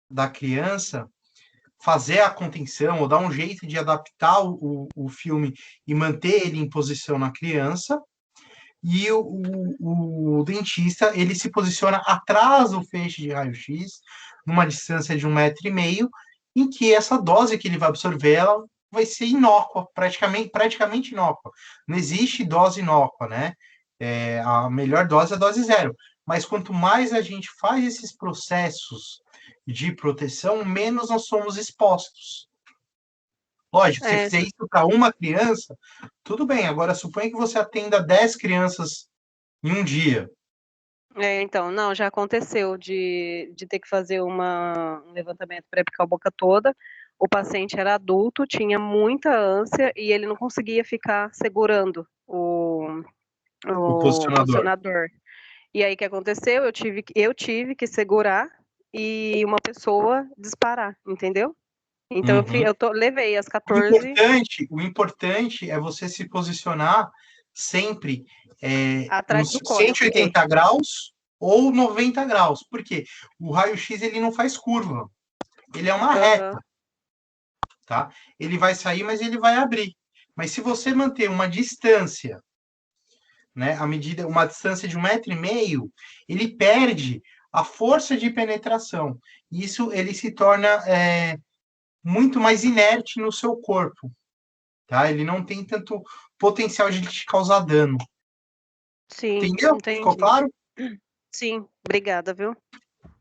da criança, fazer a contenção ou dar um jeito de adaptar o filme e manter ele em posição na criança. E o dentista, ele se posiciona atrás do feixe de raio-x, numa distância de 1,5 m, em que essa dose que ele vai absorver, ela vai ser inócua, praticamente inócua. Não existe dose inócua, né? A melhor dose é a dose zero. Mas quanto mais a gente faz esses processos de proteção, menos nós somos expostos. Lógico, se você É, fizer isso para uma criança, tudo bem. Agora, suponha que você atenda 10 crianças em um dia. então, não, já aconteceu de ter que fazer um levantamento para picar a boca toda. O paciente era adulto, tinha muita ânsia e ele não conseguia ficar segurando O o posicionador. posicionador. E aí o que aconteceu? Eu tive que segurar e uma pessoa disparar, entendeu? Então Uhum. levei as O 14 importante, o importante é você se posicionar sempre atrás nos do cento e cone. oitenta graus ou 90 graus. Por quê? O raio-x ele não faz curva. Ele é uma Aham. reta, tá? Ele vai sair, mas ele vai abrir. Mas se você manter uma distância, né, uma distância de 1,5 m, ele perde a força de penetração. Isso ele se torna muito mais inerte no seu corpo, tá? Ele não tem tanto potencial de te causar dano. Sim, Entendeu? Ficou entendi. claro? Sim, obrigada, viu?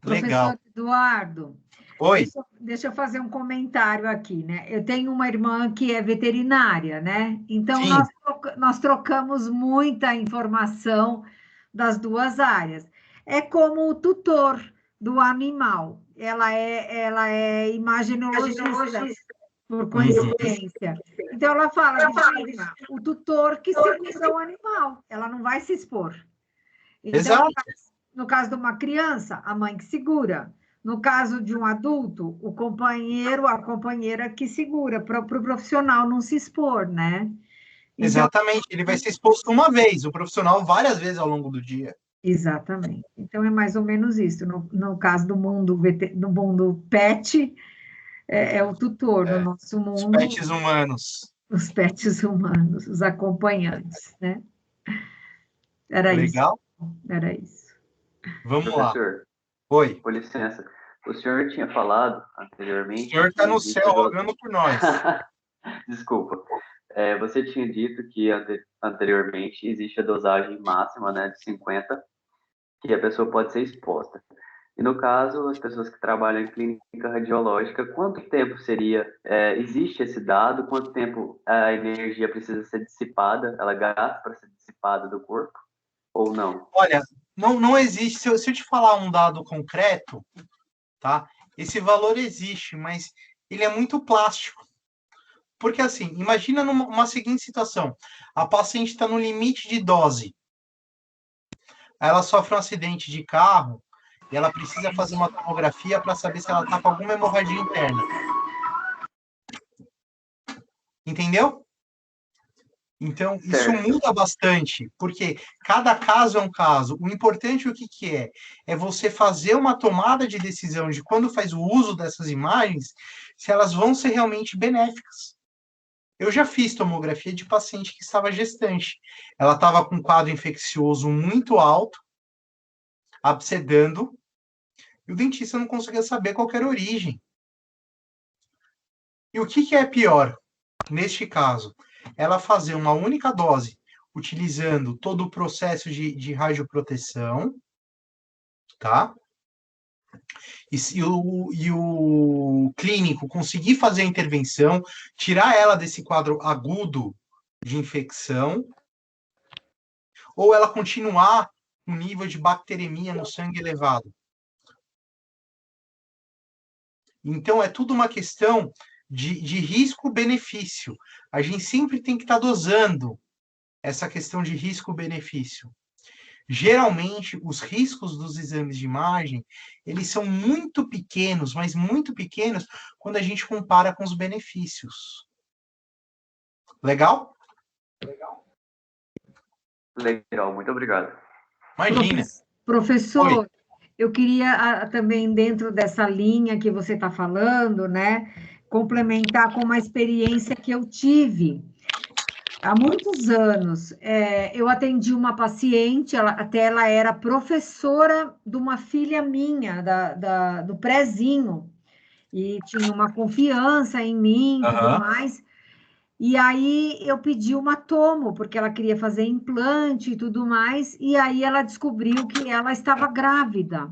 Legal. Professor Eduardo, Oi. deixa eu fazer um comentário aqui, né? Eu tenho uma irmã que é veterinária, né? Então, Sim, nós trocamos muita informação das duas áreas. É como o tutor do animal. Ela é imaginologista, por uhum. coincidência. Então, ela fala, Virginia, o tutor que segura o animal, ela não vai se expor. Então, Exato. no caso de uma criança, a mãe que segura. No caso de um adulto, o companheiro, a companheira que segura, para o profissional não se expor, né? Então, Exatamente. Ele vai ser exposto uma vez, o profissional várias vezes ao longo do dia. exatamente. Então, é mais ou menos isso. No caso do mundo pet, é o tutor. No nosso Os mundo, pets humanos. os pets humanos, os acompanhantes, né? Era isso, Legal? era isso. Vamos lá. Professor, Oi. com licença. O senhor tinha falado O anteriormente senhor que está no existe céu rogando por nós. Desculpa. Você tinha dito que anteriormente existe a dosagem máxima, né, de 50, que a pessoa pode ser exposta. E no caso, as pessoas que trabalham em clínica radiológica, quanto tempo seria, existe esse dado? Quanto tempo a energia precisa ser dissipada, ela gasta para ser dissipada do corpo? Ou não? Olha, não existe. Se eu te falar um dado concreto, tá? Esse valor existe, mas ele é muito plástico. Porque, assim, imagina uma seguinte situação: a paciente está no limite de dose, ela sofre um acidente de carro e ela precisa fazer uma tomografia para saber se ela está com alguma hemorragia interna. Entendeu? Então, isso Certo. muda bastante, porque cada caso é um caso. O importante, o que, que é? É você fazer uma tomada de decisão de quando faz o uso dessas imagens, se elas vão ser realmente benéficas. Eu já fiz tomografia de paciente que estava gestante. Ela estava com um quadro infeccioso muito alto, abscedando, e o dentista não conseguia saber qual era a origem. E o que, que é pior, neste caso? Ela fazer uma única dose, utilizando todo o processo de radioproteção, tá? E o clínico conseguir fazer a intervenção, tirar ela desse quadro agudo de infecção, ou ela continuar com nível de bacteremia no sangue elevado. Então, é tudo uma questão de risco-benefício. A gente sempre tem que estar dosando essa questão de risco-benefício. Geralmente, os riscos dos exames de imagem, eles são muito pequenos, mas muito pequenos, quando a gente compara com os benefícios. Legal? Legal, muito obrigado. Imagina. Professor, Oi. eu queria também, dentro dessa linha que você está falando, né, complementar com uma experiência que eu tive. Há muitos anos, eu atendi uma paciente, até ela era professora de uma filha minha, do prézinho, e tinha uma confiança em mim e tudo Aham. mais. E aí eu pedi uma tomo, porque ela queria fazer implante e tudo mais, e aí ela descobriu que ela estava grávida.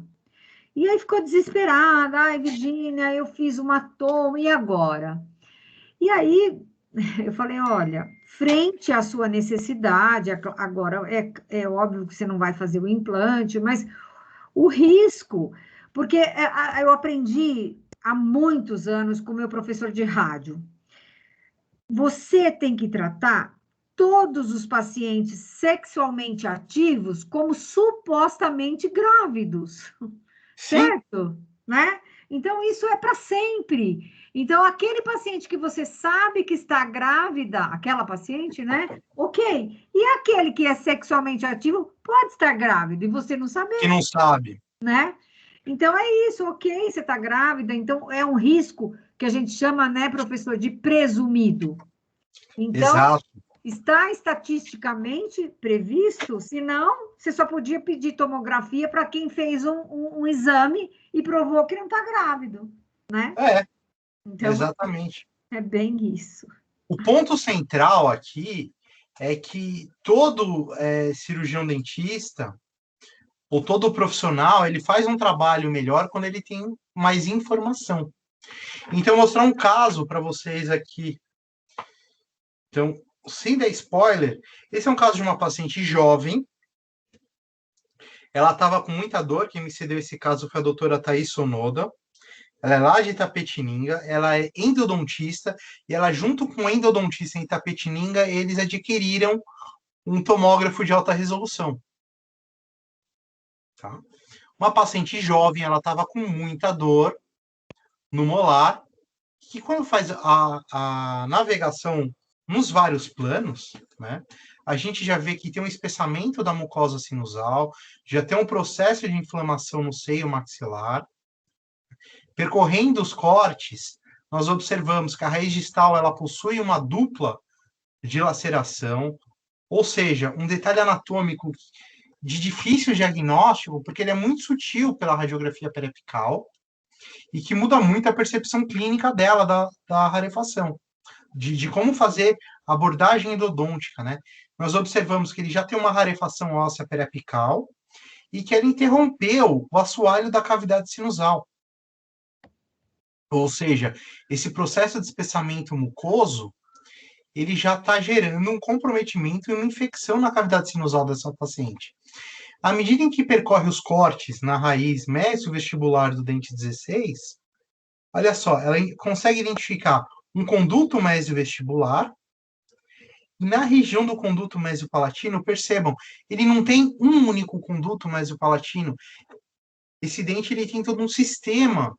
E aí ficou desesperada, ai, Virgínia, eu fiz uma tomo, e agora? E aí eu falei, olha, frente à sua necessidade, agora é óbvio que você não vai fazer o implante, mas o risco, porque eu aprendi há muitos anos com meu professor de rádio. Você tem que tratar todos os pacientes sexualmente ativos como supostamente grávidos, Sim, certo? Né? Então, isso é para sempre. Então, aquele paciente que você sabe que está grávida, aquela paciente, né? Ok. E aquele que é sexualmente ativo pode estar grávido e você não que saber, não sabe. né? Então, é isso, ok, você está grávida, então é um risco que a gente chama, né, professor, de presumido. Então, Exato. está estatisticamente previsto, senão você só podia pedir tomografia para quem fez um exame e provou que não está grávido, né? É, Então, exatamente. é bem isso. O ponto central aqui é que todo cirurgião dentista, ou todo profissional, ele faz um trabalho melhor quando ele tem mais informação. Então, eu vou mostrar um caso para vocês aqui. Então, sem dar spoiler, esse é um caso de uma paciente jovem. Ela estava com muita dor. Quem me cedeu esse caso foi a doutora Thaís Sonoda. Ela é lá de Itapetininga, ela é endodontista, e ela, junto com o endodontista em Itapetininga, eles adquiriram um tomógrafo de alta resolução. Tá? Uma paciente jovem, ela estava com muita dor no molar, que quando faz a navegação nos vários planos, né, a gente já vê que tem um espessamento da mucosa sinusal, já tem um processo de inflamação no seio maxilar. Percorrendo os cortes, nós observamos que a raiz distal ela possui uma dupla dilaceração, ou seja, um detalhe anatômico de difícil diagnóstico, porque ele é muito sutil pela radiografia periapical e que muda muito a percepção clínica dela da rarefação, de como fazer abordagem endodôntica, né? Nós observamos que ele já tem uma rarefação óssea periapical e que ela interrompeu o assoalho da cavidade sinusal. Ou seja, esse processo de espessamento mucoso, ele já está gerando um comprometimento e uma infecção na cavidade sinusal dessa paciente. À medida em que percorre os cortes na raiz mesovestibular do dente 16, olha só, ela consegue identificar um conduto mesovestibular, e na região do conduto mesopalatino, percebam, ele não tem um único conduto mesopalatino. Esse dente ele tem todo um sistema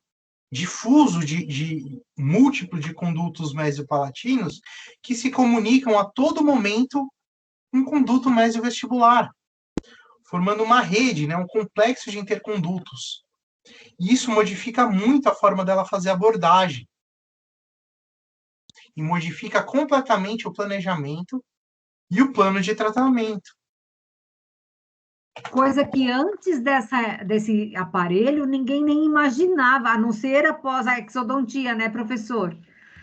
difuso de múltiplo de condutos mesopalatinos que se comunicam a todo momento com um conduto mesovestibular, formando uma rede, né, um complexo de intercondutos. E isso modifica muito a forma dela fazer abordagem. E modifica completamente o planejamento e o plano de tratamento. Coisa que antes desse aparelho ninguém nem imaginava, a não ser após a exodontia, né, professor?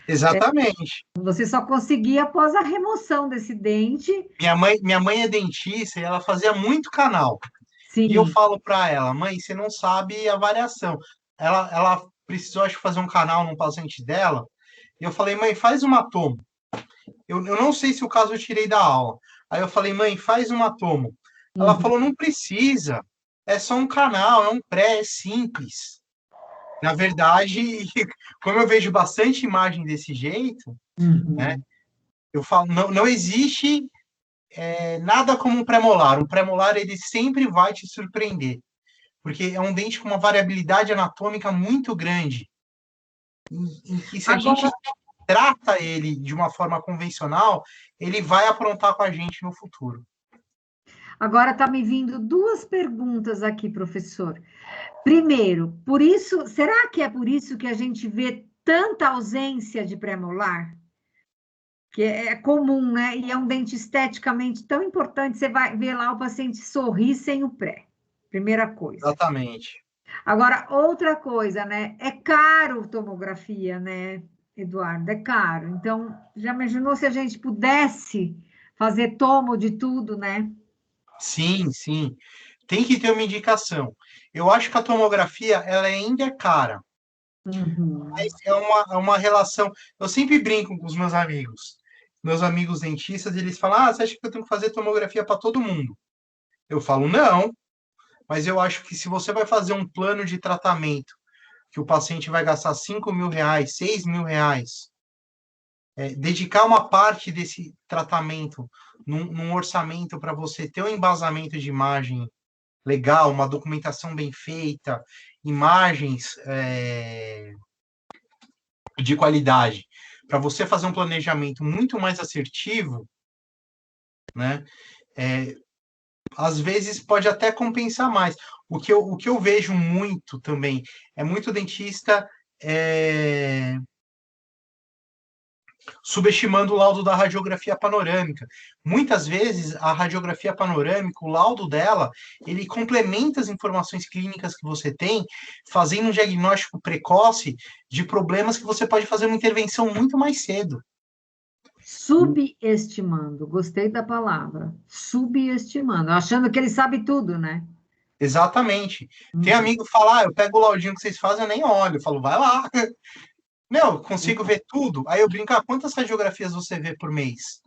Exatamente. Você só conseguia após a remoção desse dente. Minha mãe é dentista e ela fazia muito canal. E eu Sim. falo para ela, mãe, você não sabe a variação. Ela precisou, acho, fazer um canal num paciente dela. E eu falei, mãe, faz uma tomo. Eu não sei se o caso eu tirei da aula. Aí eu falei, mãe, faz uma tomo. Ela Uhum. falou, não precisa. É só um canal, é um pré, é simples. Na verdade, como eu vejo bastante imagem desse jeito, né? Uhum. Eu falo, não existe nada como um pré-molar. Um pré-molar, ele sempre vai te surpreender. Porque é um dente com uma variabilidade anatômica muito grande, em que se a gente Agora, trata ele de uma forma convencional, ele vai aprontar com a gente no futuro. Agora está me vindo duas perguntas aqui, professor. Primeiro, por isso, será que é por isso que a gente vê tanta ausência de pré-molar? Que é comum, né? E é um dente esteticamente tão importante, você vai ver lá o paciente sorrir sem o pré. Primeira coisa. Exatamente. Agora, outra coisa, né? É caro tomografia, né, Eduardo? É caro. Então, já imaginou se a gente pudesse fazer tomo de tudo, né? Sim, sim. Tem que ter uma indicação. Eu acho que a tomografia, ela ainda é cara, mas Uhum. é uma relação. Eu sempre brinco com os meus amigos. Meus amigos dentistas, eles falam: Ah, você acha que eu tenho que fazer tomografia para todo mundo? Eu falo: Não, mas eu acho que se você vai fazer um plano de tratamento, que o paciente vai gastar R$ 5.000, R$ 6.000, dedicar uma parte desse tratamento num orçamento para você ter um embasamento de imagem legal, uma documentação bem feita, imagens de qualidade, para você fazer um planejamento muito mais assertivo, né? Às vezes pode até compensar mais. O que eu vejo muito também é muito dentista subestimando o laudo da radiografia panorâmica. Muitas vezes, a radiografia panorâmica, o laudo dela, ele complementa as informações clínicas que você tem, fazendo um diagnóstico precoce de problemas que você pode fazer uma intervenção muito mais cedo. Subestimando, gostei da palavra. Subestimando, achando que ele sabe tudo, né? Exatamente. Tem Uhum. amigo que fala, eu pego o laudinho que vocês fazem, eu nem olho. Eu falo, vai lá. Meu, consigo ver tudo. Aí eu brinco, quantas radiografias você vê por mês?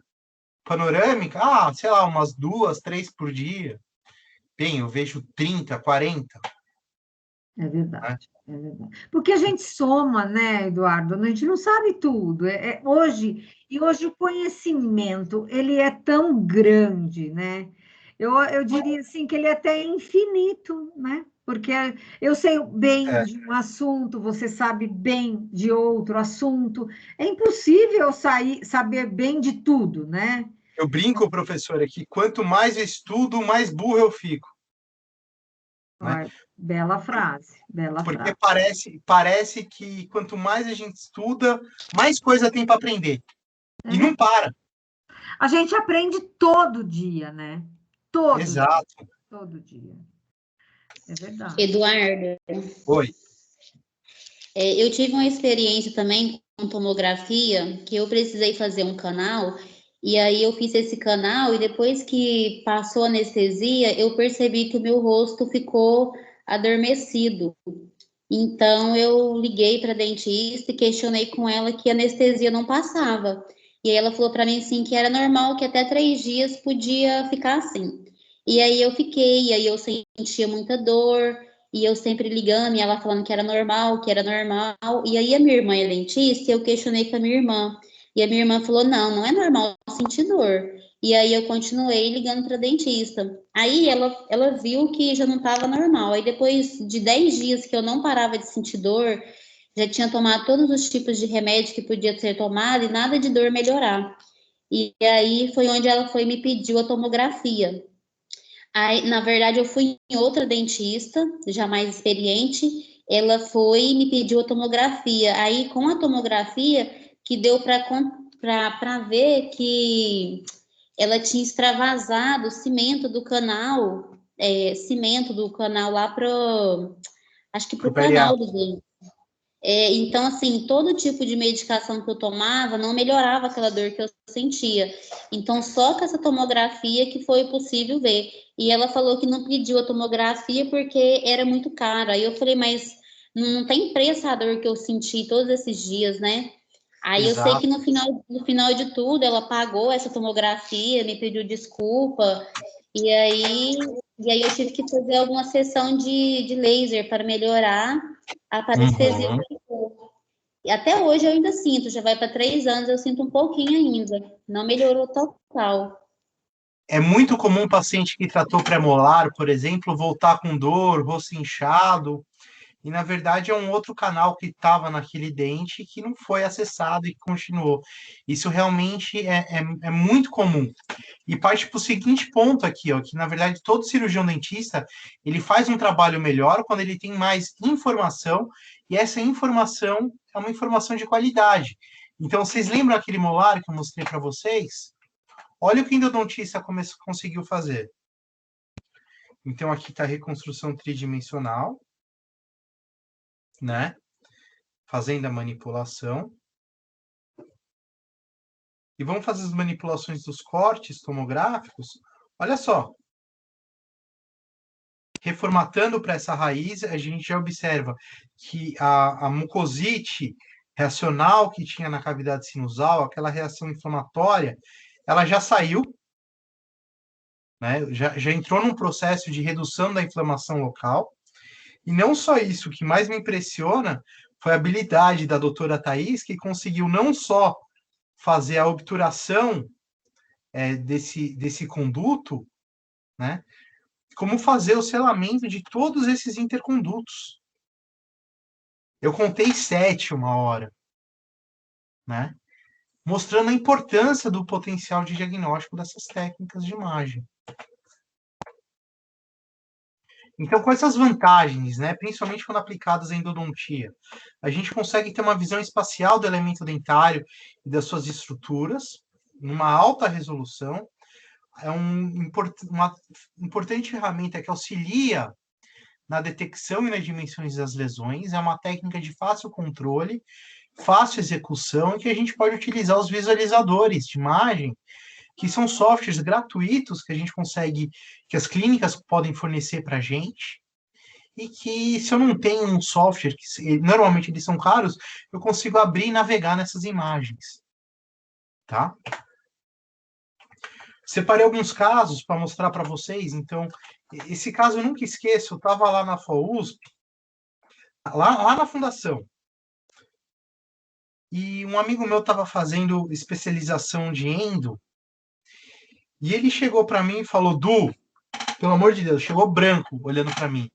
Panorâmica? Sei lá, umas 2, 3 por dia. Bem, eu vejo 30, 40. É verdade, Né? é verdade. Porque a gente soma, né, Eduardo? A gente não sabe tudo. Hoje o conhecimento, ele é tão grande, né? Eu diria assim que ele é até infinito, né? Porque eu sei bem É, de um assunto, você sabe bem de outro assunto. É impossível saber bem de tudo, né? eu brinco, professor, que quanto mais eu estudo, mais burro eu fico. Né? Olha, bela frase, bela Porque frase. parece que quanto mais a gente estuda, mais coisa tem para aprender. E não para. A gente aprende todo dia, né? Todo dia, Exato. todo dia. É verdade. Eduardo, Oi. eu tive uma experiência também com tomografia, que eu precisei fazer um canal, e aí eu fiz esse canal, e depois que passou a anestesia, eu percebi que o meu rosto ficou adormecido. Então eu liguei para a dentista e questionei com ela que a anestesia não passava. E aí ela falou para mim assim que era normal, que até 3 dias podia ficar assim. E aí eu fiquei, e aí eu sentia muita dor, e eu sempre ligando, e ela falando que era normal, que era normal. E aí a minha irmã é dentista, e eu questionei com a minha irmã. E a minha irmã falou: não, não é normal sentir dor. E aí eu continuei ligando para dentista. Aí ela viu que já não estava normal. Aí depois de 10 dias que eu não parava de sentir dor, já tinha tomado todos os tipos de remédio que podia ser tomado e nada de dor melhorar. E aí foi onde ela foi e me pediu a tomografia. Aí, na verdade, eu fui em outra dentista, já mais experiente, ela foi e me pediu a tomografia. Aí, com a tomografia, que deu para ver que ela tinha extravasado cimento do canal lá acho que para Pro o canal periato. do dente. Então, assim, todo tipo de medicação que eu tomava não melhorava aquela dor que eu sentia. Então, só com essa tomografia que foi possível ver. E ela falou que não pediu a tomografia porque era muito cara. Aí eu falei, mas não tem preço a dor que eu senti todos esses dias, né? Aí eu sei que Exato. no final de tudo, ela pagou essa tomografia, me pediu desculpa, e aí eu tive que fazer alguma sessão de laser para melhorar a parestesia. Uhum. E até hoje eu ainda sinto, já vai para 3 anos, eu sinto um pouquinho ainda. Não melhorou total. É muito comum o paciente que tratou premolar, por exemplo, voltar com dor, rosto inchado. e na verdade é um outro canal que estava naquele dente que não foi acessado e que continuou. Isso realmente é muito comum. E parte para o seguinte ponto aqui, ó, que na verdade todo cirurgião dentista ele faz um trabalho melhor quando ele tem mais informação, e essa informação é uma informação de qualidade. Então, vocês lembram aquele molar que eu mostrei para vocês? Olha o que o endodontista conseguiu fazer. Então, aqui está a reconstrução tridimensional, né? Fazendo a manipulação. E vamos fazer as manipulações dos cortes tomográficos. Olha só. Reformatando para essa raiz, a gente já observa que a mucosite reacional que tinha na cavidade sinusal, aquela reação inflamatória, ela já saiu, né? Já entrou num processo de redução da inflamação local. E não só isso, o que mais me impressiona foi a habilidade da doutora Thais, que conseguiu não só fazer a obturação desse conduto, né? Como fazer o selamento de todos esses intercondutos. Eu contei 7 uma hora, né? Mostrando a importância do potencial de diagnóstico dessas técnicas de imagem. Então, quais são as vantagens, né? Principalmente quando aplicadas em endodontia? A gente consegue ter uma visão espacial do elemento dentário e das suas estruturas, numa alta resolução. É uma importante ferramenta que auxilia na detecção e nas dimensões das lesões. É uma técnica de fácil controle, fácil execução, e que a gente pode utilizar os visualizadores de imagem, que são softwares gratuitos que a gente consegue, que as clínicas podem fornecer para a gente, e que se eu não tenho um software, que normalmente eles são caros, eu consigo abrir e navegar nessas imagens, tá? Separei alguns casos para mostrar para vocês. Então, esse caso eu nunca esqueço, eu estava lá na FAUSP, lá na fundação, e um amigo meu estava fazendo especialização de endo, e ele chegou para mim e falou: Du, pelo amor de Deus, chegou branco olhando para mim.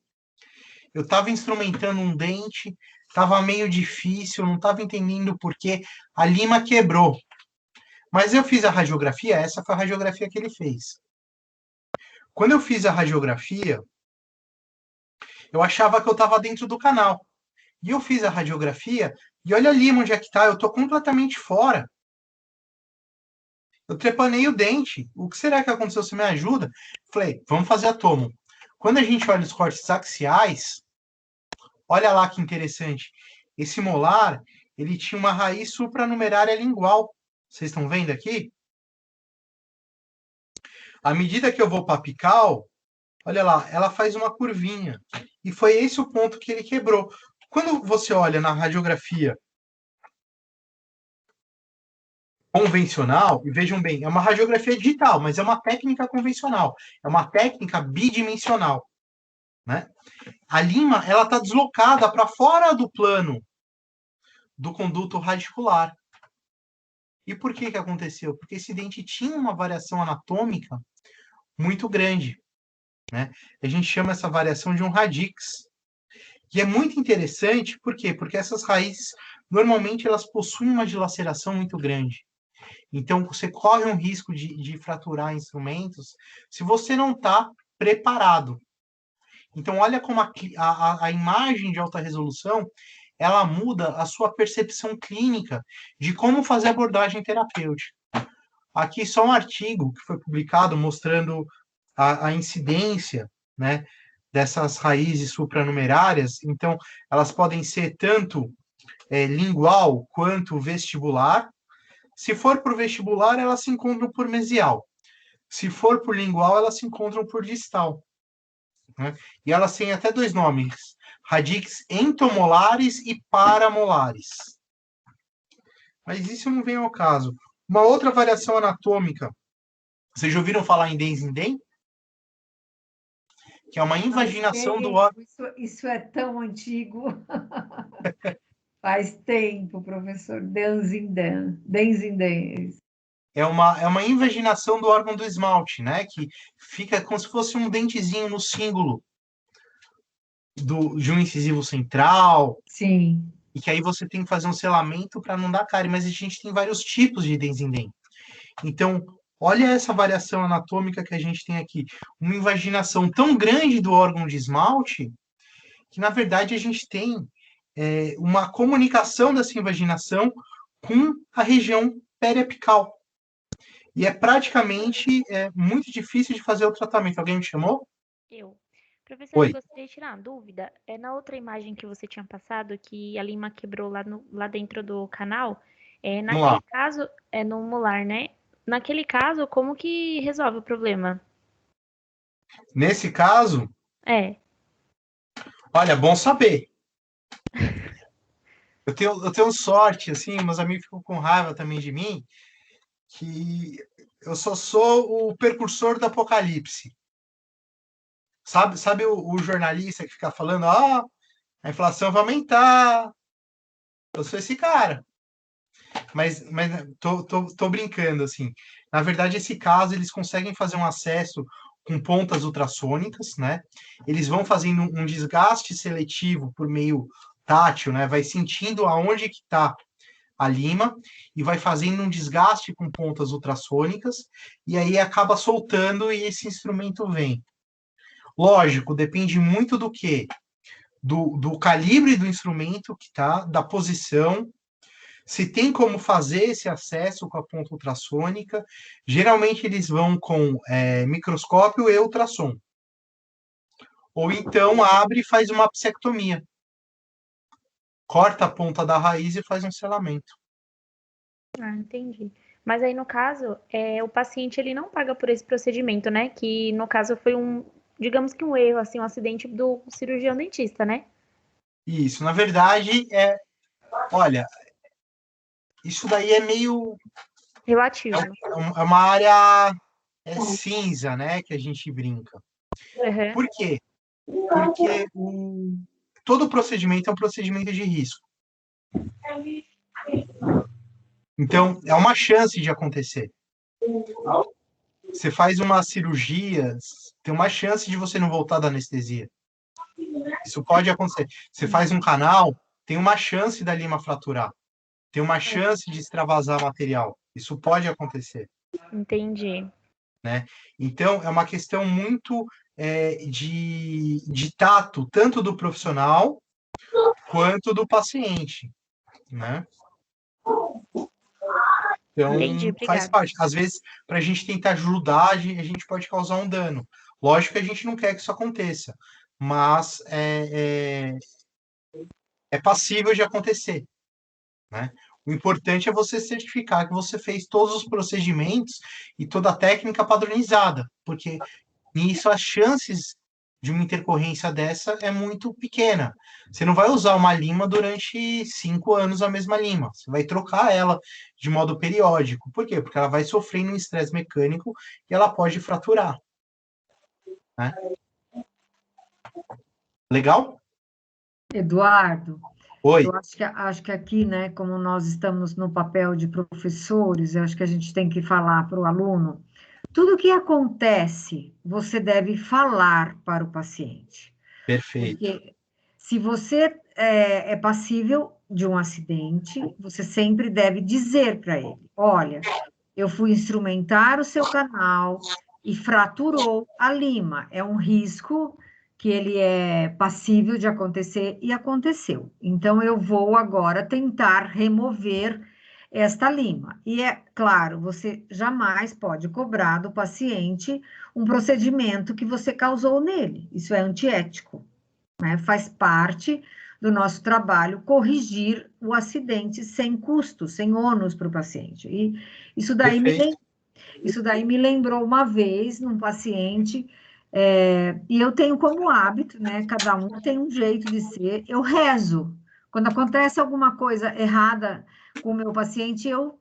Eu estava instrumentando um dente, estava meio difícil, não estava entendendo por que a lima quebrou. Mas eu fiz a radiografia, essa foi a radiografia que ele fez. Quando eu fiz a radiografia, eu achava que eu estava dentro do canal. E eu fiz a radiografia, e olha ali onde é que está, eu estou completamente fora. Eu trepanei o dente. O que será que aconteceu? Você me ajuda? Falei, vamos fazer a tomo. Quando a gente olha os cortes axiais, olha lá que interessante. Esse molar, ele tinha uma raiz supranumerária lingual. Vocês estão vendo aqui? À medida que eu vou para a apical, olha lá, ela faz uma curvinha. E foi esse o ponto que ele quebrou. Quando você olha na radiografia convencional, e vejam bem, é uma radiografia digital, mas é uma técnica convencional, é uma técnica bidimensional, né? A lima, ela está deslocada para fora do plano do conduto radicular. E por que aconteceu? Porque esse dente tinha uma variação anatômica muito grande, né? A gente chama essa variação de um radix. E é muito interessante, por quê? Porque essas raízes, normalmente, elas possuem uma dilaceração muito grande. Então, você corre um risco de fraturar instrumentos se você não está preparado. Então, olha como a imagem de alta resolução, ela muda a sua percepção clínica de como fazer abordagem terapêutica. Aqui só um artigo que foi publicado mostrando a incidência, né, dessas raízes supranumerárias. Então, elas podem ser tanto lingual quanto vestibular. Se for por vestibular, elas se encontram por mesial. Se for por lingual, elas se encontram por distal. Né? E elas têm até 2 nomes: radix entomolares e paramolares. Mas isso não vem ao caso. Uma outra variação anatômica. Vocês já ouviram falar em Denzin-Den? Que é uma invaginação do órgão. Isso é tão antigo. Faz tempo, professor. Denzin-Den. É uma invaginação do órgão do esmalte, né? Que fica como se fosse um dentezinho no símbolo de um incisivo central, Sim. e que aí você tem que fazer um selamento para não dar cárie, mas a gente tem vários tipos de dentes em dente. Então, olha essa variação anatômica que a gente tem aqui. Uma invaginação tão grande do órgão de esmalte, que na verdade a gente tem uma comunicação dessa invaginação com a região periapical. E é praticamente muito difícil de fazer o tratamento. Alguém me chamou? Eu. Professor, eu Oi. gostaria de tirar uma dúvida. Na outra imagem que você tinha passado, que a lima quebrou lá dentro do canal, Vamos lá. naquele caso, é no molar, né? Naquele caso, como que resolve o problema? Nesse caso, É. olha, bom saber. Eu tenho sorte, assim, meus amigos ficam com raiva também de mim, que eu só sou o precursor do apocalipse. Sabe o jornalista que fica falando, a inflação vai aumentar. Eu sou esse cara. Mas tô brincando, assim. Na verdade, esse caso, eles conseguem fazer um acesso com pontas ultrassônicas, né? Eles vão fazendo um desgaste seletivo por meio tátil, né? Vai sentindo aonde que está a lima e vai fazendo um desgaste com pontas ultrassônicas e aí acaba soltando e esse instrumento vem. Lógico, depende muito do quê? Do calibre do instrumento que tá, da posição, se tem como fazer esse acesso com a ponta ultrassônica. Geralmente eles vão com microscópio e ultrassom. Ou então abre e faz uma psectomia. Corta a ponta da raiz e faz um selamento. Ah, entendi. Mas aí, no caso, o paciente ele não paga por esse procedimento, né? Que no caso foi digamos que um erro, assim, um acidente do cirurgião dentista, né? Isso, na verdade, olha, isso daí é meio. Relativo. É uma área cinza, né? Que a gente brinca. Uhum. Por quê? Porque todo procedimento é um procedimento de risco. Então, é uma chance de acontecer. Você faz uma cirurgia, tem uma chance de você não voltar da anestesia. Isso pode acontecer. Você faz um canal, tem uma chance da lima fraturar. Tem uma chance de extravasar material. Isso pode acontecer. Entendi. Né? Então, é uma questão muito de tato, tanto do profissional quanto do paciente. Né? Então, Entendi, faz obrigada. parte. Às vezes, para a gente tentar ajudar, a gente pode causar um dano. Lógico que a gente não quer que isso aconteça, mas é passível de acontecer. Né? O importante é você certificar que você fez todos os procedimentos e toda a técnica padronizada, porque nisso as chances de uma intercorrência dessa é muito pequena. Você não vai usar uma lima durante 5 anos a mesma lima. Você vai trocar ela de modo periódico. Por quê? Porque ela vai sofrendo um estresse mecânico e ela pode fraturar. Né? Legal? Eduardo, Oi. eu acho que aqui, né, como nós estamos no papel de professores, eu acho que a gente tem que falar para o aluno, tudo que acontece, você deve falar para o paciente. Perfeito. Porque se você é passível de um acidente, você sempre deve dizer para ele: olha, eu fui instrumentar o seu canal e fraturou a lima. É um risco que ele é passível de acontecer e aconteceu. Então, eu vou agora tentar remover esta lima. E é claro, você jamais pode cobrar do paciente um procedimento que você causou nele. Isso é antiético, né? Faz parte do nosso trabalho corrigir o acidente sem custo, sem ônus para o paciente. E isso daí Perfeito. isso daí me lembrou uma vez num paciente, e eu tenho como hábito, né? Cada um tem um jeito de ser, eu rezo. Quando acontece alguma coisa errada com o meu paciente, eu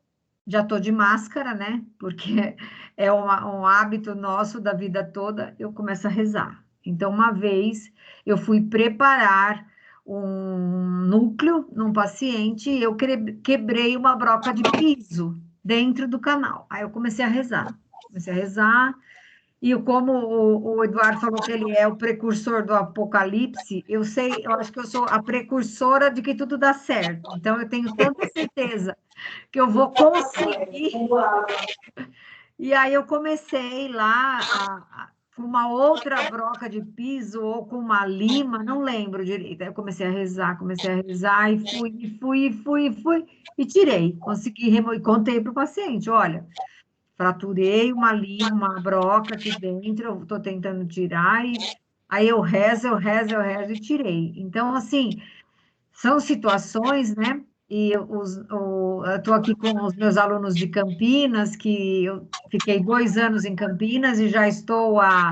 já estou de máscara, né? Porque é um hábito nosso da vida toda, eu começo a rezar. Então, uma vez eu fui preparar um núcleo num paciente, e eu quebrei uma broca de piso dentro do canal. Aí eu comecei a rezar. E como o Eduardo falou que ele é o precursor do apocalipse, eu sei, eu acho que eu sou a precursora de que tudo dá certo. Então, eu tenho tanta certeza que eu vou conseguir. E aí eu comecei lá com uma outra broca de piso ou com uma lima, não lembro direito. Aí eu comecei a rezar e fui e tirei. Consegui remover, e contei para o paciente, olha, fraturei uma lima, uma broca aqui dentro, eu estou tentando tirar e aí eu rezo e tirei. Então, assim, são situações, né? E eu estou aqui com os meus alunos de Campinas, que eu fiquei 2 anos em Campinas e já estou há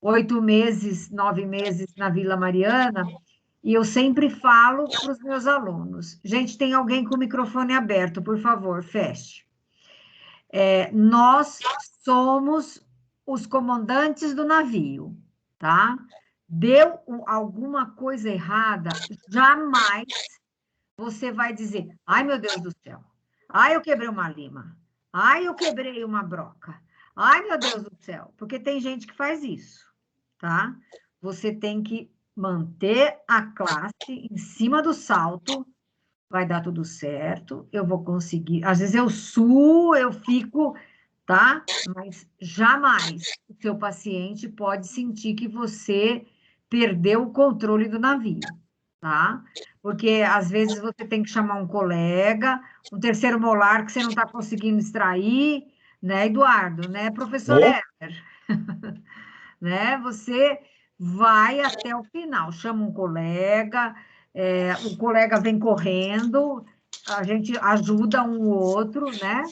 8 meses, 9 meses na Vila Mariana, e eu sempre falo para os meus alunos: gente, tem alguém com o microfone aberto, por favor, feche. Nós somos os comandantes do navio, tá? Deu alguma coisa errada, jamais você vai dizer: ai, meu Deus do céu, ai, eu quebrei uma lima, ai, eu quebrei uma broca, ai, meu Deus do céu, porque tem gente que faz isso, tá? Você tem que manter a classe em cima do salto, vai dar tudo certo, eu vou conseguir. Às vezes eu suo, eu fico, tá? Mas jamais o seu paciente pode sentir que você perdeu o controle do navio, tá? Porque às vezes você tem que chamar um colega, um terceiro molar que você não está conseguindo extrair, né, Eduardo? Né, professor Éder? Né? Você vai até o final, chama um colega, o colega vem correndo, a gente ajuda um o outro, né?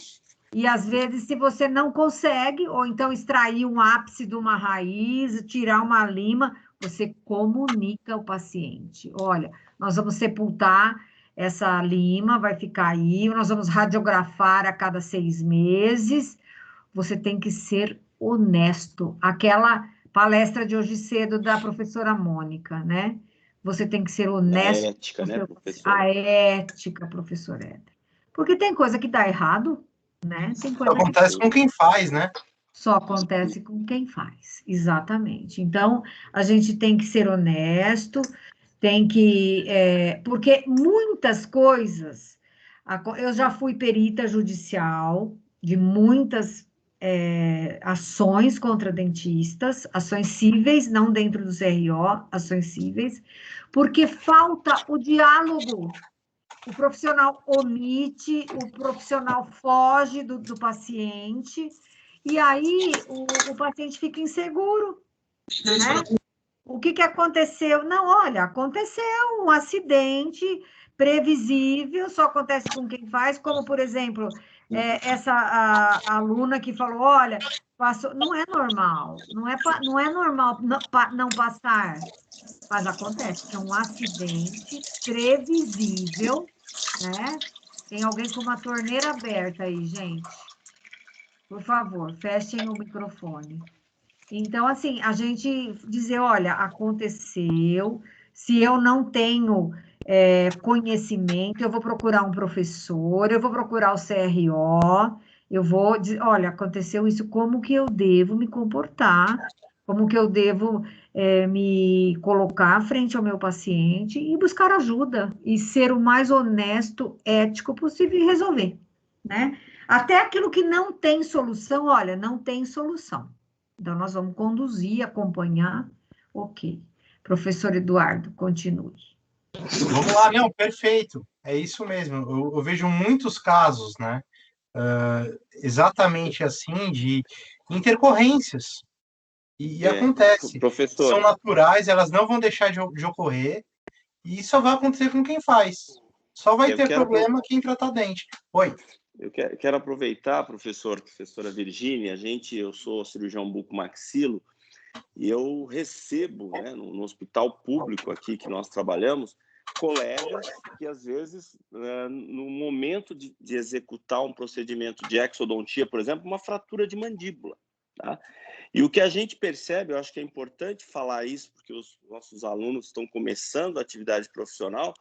E às vezes, se você não consegue, ou então extrair um ápice de uma raiz, tirar uma lima, você comunica ao paciente: olha, nós vamos sepultar essa lima, vai ficar aí, nós vamos radiografar a cada 6 meses. Você tem que ser honesto. Aquela palestra de hoje cedo da professora Mônica, né? Você tem que ser honesto. A ética, né, professor? A ética, professor Éder. Porque tem coisa que dá errado, né? Tem coisa que acontece com quem faz, né? Só acontece com quem faz, exatamente. Então, a gente tem que ser honesto, tem que. Porque muitas coisas. Eu já fui perita judicial de muitas ações contra dentistas, ações cíveis, não dentro do CRO, ações cíveis, porque falta o diálogo. O profissional omite, o profissional foge do paciente, e aí o paciente fica inseguro, né? O que aconteceu? Não, olha, aconteceu um acidente previsível, só acontece com quem faz, como, por exemplo, essa a aluna que falou, olha, passou, não é normal, não é normal não passar, mas acontece, é um acidente previsível, né? Tem alguém com uma torneira aberta aí, gente. Por favor, fechem o microfone. Então, assim, a gente dizer, olha, aconteceu, se eu não tenho conhecimento, eu vou procurar um professor, eu vou procurar o CRO, eu vou dizer, olha, aconteceu isso, como que eu devo me comportar, como que eu devo me colocar frente ao meu paciente e buscar ajuda, e ser o mais honesto, ético possível e resolver, né? Até aquilo que não tem solução, olha, não tem solução. Então, nós vamos conduzir, acompanhar. Ok. Professor Eduardo, continue. Vamos lá, não, perfeito. É isso mesmo. Eu vejo muitos casos, né? Exatamente assim, de intercorrências. E acontece. Professor, são naturais, elas não vão deixar de ocorrer, e isso vai acontecer com quem faz. Só vai ter problema quem tratar dente. Oi. Eu quero aproveitar, professora Virgínia, eu sou cirurgião bucomaxilo, e eu recebo, né, no hospital público aqui que nós trabalhamos, colegas que, às vezes, no momento de executar um procedimento de exodontia, por exemplo, uma fratura de mandíbula, tá? E o que a gente percebe, eu acho que é importante falar isso, porque os nossos alunos estão começando a atividade profissional,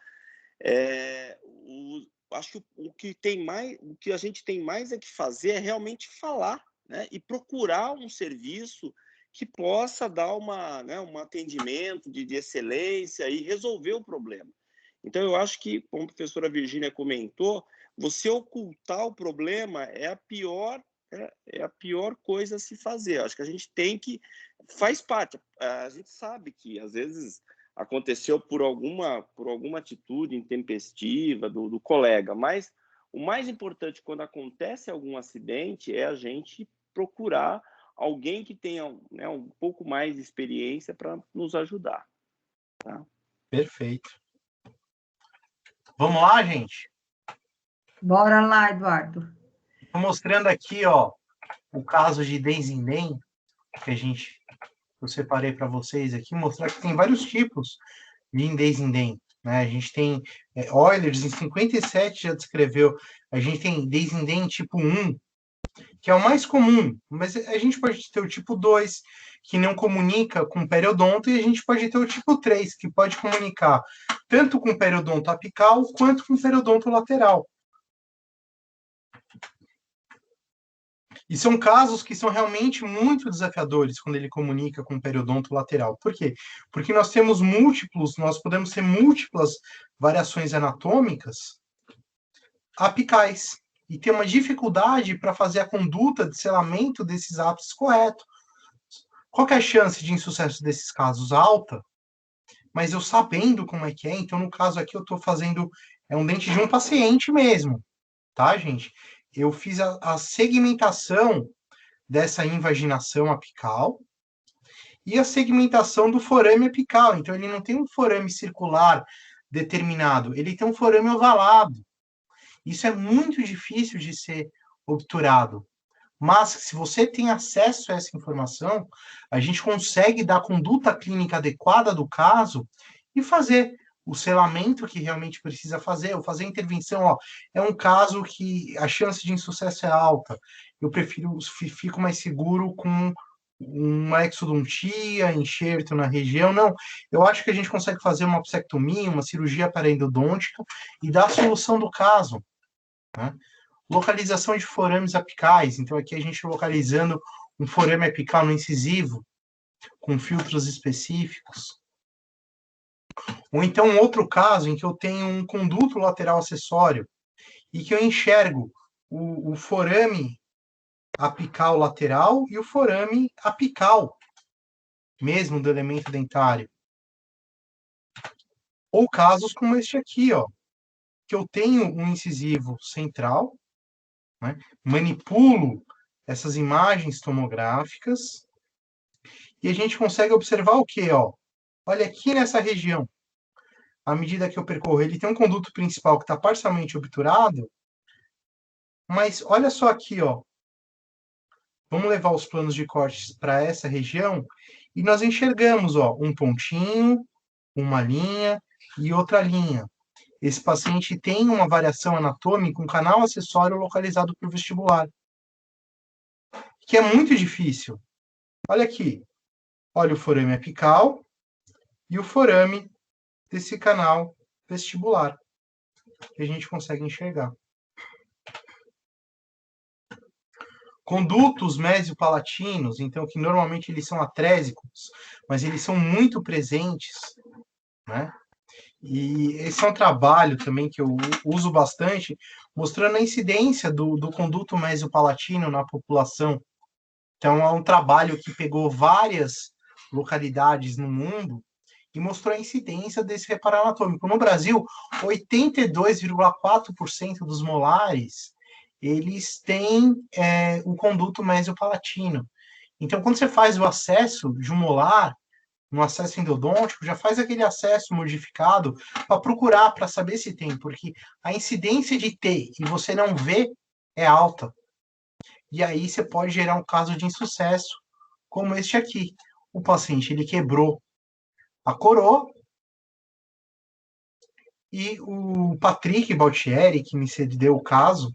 acho que o que a gente tem mais é que fazer é realmente falar, né, e procurar um serviço que possa dar um atendimento de excelência e resolver o problema. Então, eu acho que, como a professora Virgínia comentou, você ocultar o problema é a pior coisa a se fazer. Acho que a gente tem que... Faz parte. A gente sabe que, às vezes, aconteceu por alguma atitude intempestiva do colega, mas o mais importante quando acontece algum acidente é a gente procurar alguém que tenha, né, um pouco mais de experiência para nos ajudar. Tá? Perfeito. Vamos lá, gente? Bora lá, Eduardo. Estou mostrando aqui, ó, o caso de Denzenden, que eu separei para vocês aqui, mostrar que tem vários tipos de Denzenden, né? A gente tem Eulers, em 57 já descreveu, a gente tem Denzenden tipo 1, que é o mais comum, mas a gente pode ter o tipo 2, que não comunica com o periodonto, e a gente pode ter o tipo 3, que pode comunicar tanto com o periodonto apical quanto com o periodonto lateral. E são casos que são realmente muito desafiadores quando ele comunica com o periodonto lateral. Por quê? Porque nós podemos ter múltiplas variações anatômicas apicais e ter uma dificuldade para fazer a conduta de selamento desses ápices correto. Qual que é a chance de insucesso desses casos? Alta, mas eu sabendo como é que é, então no caso aqui eu estou fazendo um dente de um paciente mesmo, tá, gente? Eu fiz a segmentação dessa invaginação apical e a segmentação do forame apical. Então, ele não tem um forame circular determinado, ele tem um forame ovalado. Isso é muito difícil de ser obturado. Mas, se você tem acesso a essa informação, a gente consegue dar a conduta clínica adequada do caso e fazer o selamento que realmente precisa fazer, ou fazer a intervenção, ó, é um caso que a chance de insucesso é alta, eu fico mais seguro com uma exodontia, enxerto na região, não, eu acho que a gente consegue fazer uma apsectomia, uma cirurgia paraendodôntica e dar a solução do caso, né? Localização de forames apicais, então aqui a gente localizando um forame apical no incisivo, com filtros específicos. Ou então, um outro caso em que eu tenho um conduto lateral acessório e que eu enxergo o forame apical lateral e o forame apical, mesmo do elemento dentário. Ou casos como este aqui, ó, que eu tenho um incisivo central, né, manipulo essas imagens tomográficas e a gente consegue observar o quê, ó? Olha aqui nessa região. À medida que eu percorro, ele tem um conduto principal que está parcialmente obturado, mas olha só aqui, ó. Vamos levar os planos de cortes para essa região e nós enxergamos, ó, um pontinho, uma linha e outra linha. Esse paciente tem uma variação anatômica, um canal acessório localizado para o vestibular, que é muito difícil. Olha aqui. Olha o forame apical e o forame desse canal vestibular, que a gente consegue enxergar. Condutos mesiopalatinos, então, que normalmente eles são atrésicos, mas eles são muito presentes, né? E esse é um trabalho também que eu uso bastante, mostrando a incidência do conduto mesiopalatino na população. Então, é um trabalho que pegou várias localidades no mundo e mostrou a incidência desse reparo anatômico. No Brasil, 82,4% dos molares, eles têm o conduto mesiopalatino. Então, quando você faz o acesso de um molar, um acesso endodôntico, já faz aquele acesso modificado para procurar, para saber se tem, porque a incidência de ter e você não ver é alta. E aí você pode gerar um caso de insucesso, como este aqui. O paciente, ele quebrou a coroa, e o Patrick Baltieri, que me cedeu o caso,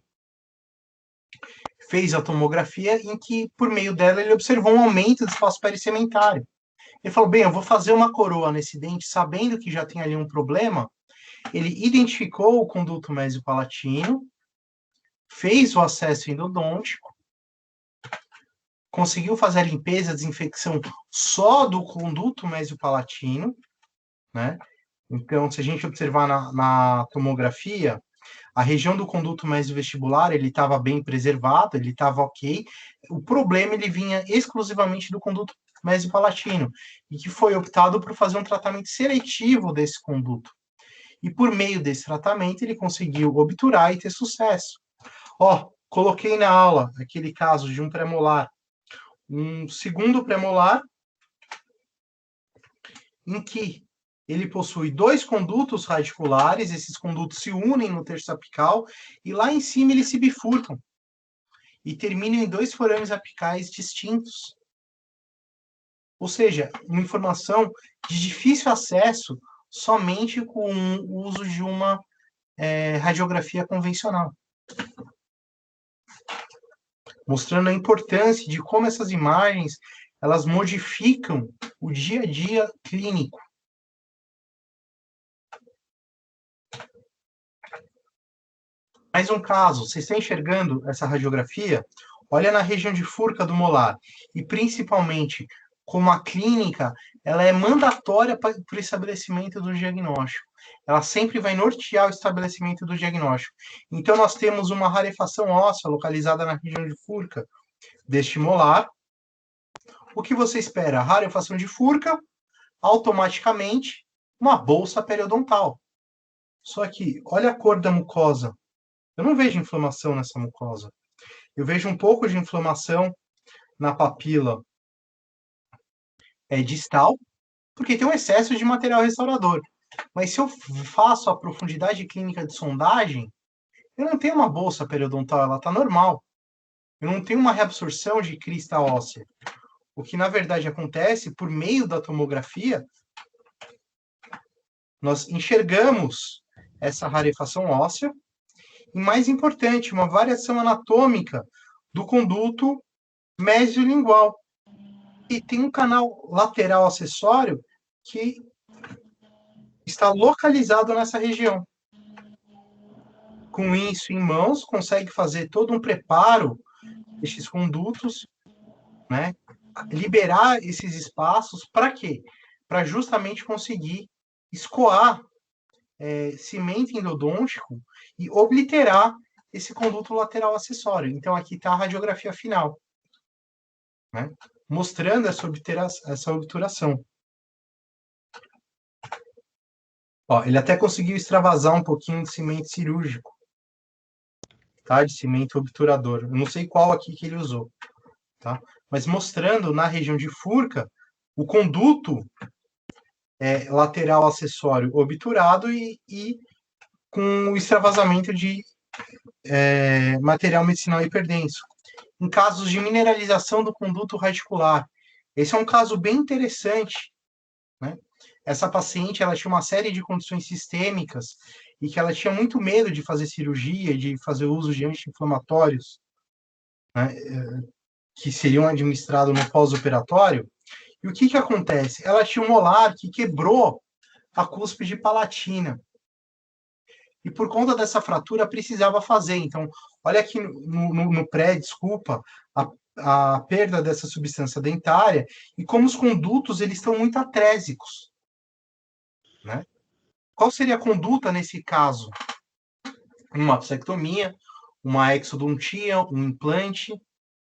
fez a tomografia em que, por meio dela, ele observou um aumento do espaço pericementário. Ele falou, bem, eu vou fazer uma coroa nesse dente, sabendo que já tem ali um problema. Ele identificou o conduto mesiopalatino, fez o acesso endodôntico, conseguiu fazer a limpeza, a desinfecção só do conduto mesiopalatino, né? Então, se a gente observar na tomografia, a região do conduto mesovestibular, ele estava bem preservado, ele estava ok. O problema, ele vinha exclusivamente do conduto mesiopalatino, e que foi optado por fazer um tratamento seletivo desse conduto. E por meio desse tratamento, ele conseguiu obturar e ter sucesso. Ó, coloquei na aula aquele caso de um premolar, um segundo premolar, em que ele possui 2 condutos radiculares, esses condutos se unem no terço apical, e lá em cima eles se bifurcam, e terminam em 2 forames apicais distintos. Ou seja, uma informação de difícil acesso somente com o uso de uma radiografia convencional. Mostrando a importância de como essas imagens, elas modificam o dia a dia clínico. Mais um caso, vocês estão enxergando essa radiografia? Olha na região de furca do molar, e principalmente como a clínica, ela é mandatória para o estabelecimento do diagnóstico. Ela sempre vai nortear o estabelecimento do diagnóstico. Então, nós temos uma rarefação óssea localizada na região de furca deste molar. O que você espera? A rarefação de furca, automaticamente, uma bolsa periodontal. Só que, olha a cor da mucosa. Eu não vejo inflamação nessa mucosa. Eu vejo um pouco de inflamação na papila distal, porque tem um excesso de material restaurador. Mas se eu faço a profundidade clínica de sondagem, eu não tenho uma bolsa periodontal, ela está normal. Eu não tenho uma reabsorção de crista óssea. O que, na verdade, acontece, por meio da tomografia, nós enxergamos essa rarefação óssea, e, mais importante, uma variação anatômica do conduto mesiolingual. E tem um canal lateral acessório que está localizado nessa região. Com isso em mãos, consegue fazer todo um preparo destes condutos, né? Liberar esses espaços para quê? Para justamente conseguir escoar cimento endodôntico e obliterar esse conduto lateral acessório. Então, aqui está a radiografia final, né? Mostrando essa obturação. Ó, ele até conseguiu extravasar um pouquinho de cimento cirúrgico, tá? De cimento obturador. Eu não sei qual aqui que ele usou, tá? Mas mostrando na região de furca o conduto lateral acessório obturado e com o extravasamento de material medicinal hiperdenso. Em casos de mineralização do conduto radicular. Esse é um caso bem interessante, né? Essa paciente, ela tinha uma série de condições sistêmicas e que ela tinha muito medo de fazer cirurgia, de fazer uso de anti-inflamatórios, né, que seriam administrados no pós-operatório. E o que acontece? Ela tinha um molar que quebrou a cúspide palatina. E por conta dessa fratura, precisava fazer. Então, olha aqui no pré-desculpa, a perda dessa substância dentária e como os condutos eles estão muito atrésicos, né? Qual seria a conduta nesse caso? Uma apsectomia, uma exodontia, um implante,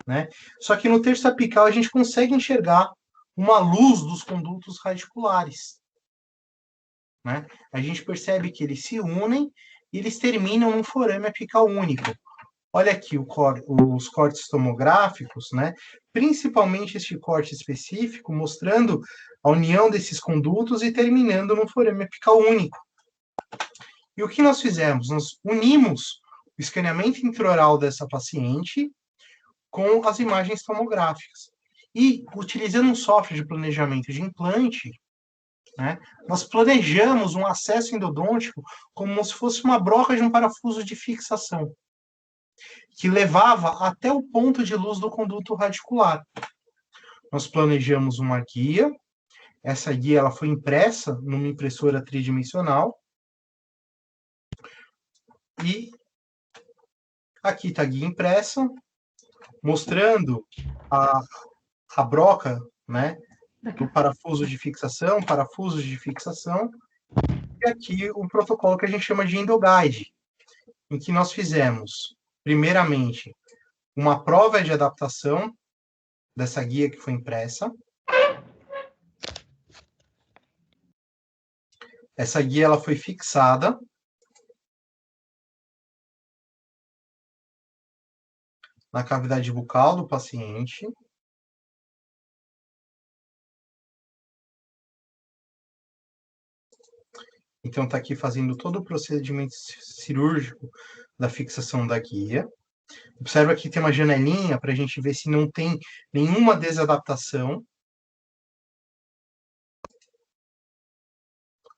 né? Só que no terço apical a gente consegue enxergar uma luz dos condutos radiculares, né? A gente percebe que eles se unem e eles terminam num forame apical único. Olha aqui os cortes tomográficos, né? Principalmente este corte específico, mostrando a união desses condutos e terminando num forame apical único. E o que nós fizemos? Nós unimos o escaneamento intraoral dessa paciente com as imagens tomográficas. E, utilizando um software de planejamento de implante, né, nós planejamos um acesso endodôntico como se fosse uma broca de um parafuso de fixação, que levava até o ponto de luz do conduto radicular. Nós planejamos uma guia, essa guia ela foi impressa numa impressora tridimensional, e aqui está a guia impressa, mostrando a broca, né, do parafuso de fixação, parafusos de fixação, e aqui o protocolo que a gente chama de Endoguide, em que nós fizemos, primeiramente, uma prova de adaptação dessa guia que foi impressa. Essa guia ela foi fixada na cavidade bucal do paciente. Então, está aqui fazendo todo o procedimento cirúrgico da fixação da guia. Observa que tem uma janelinha para a gente ver se não tem nenhuma desadaptação.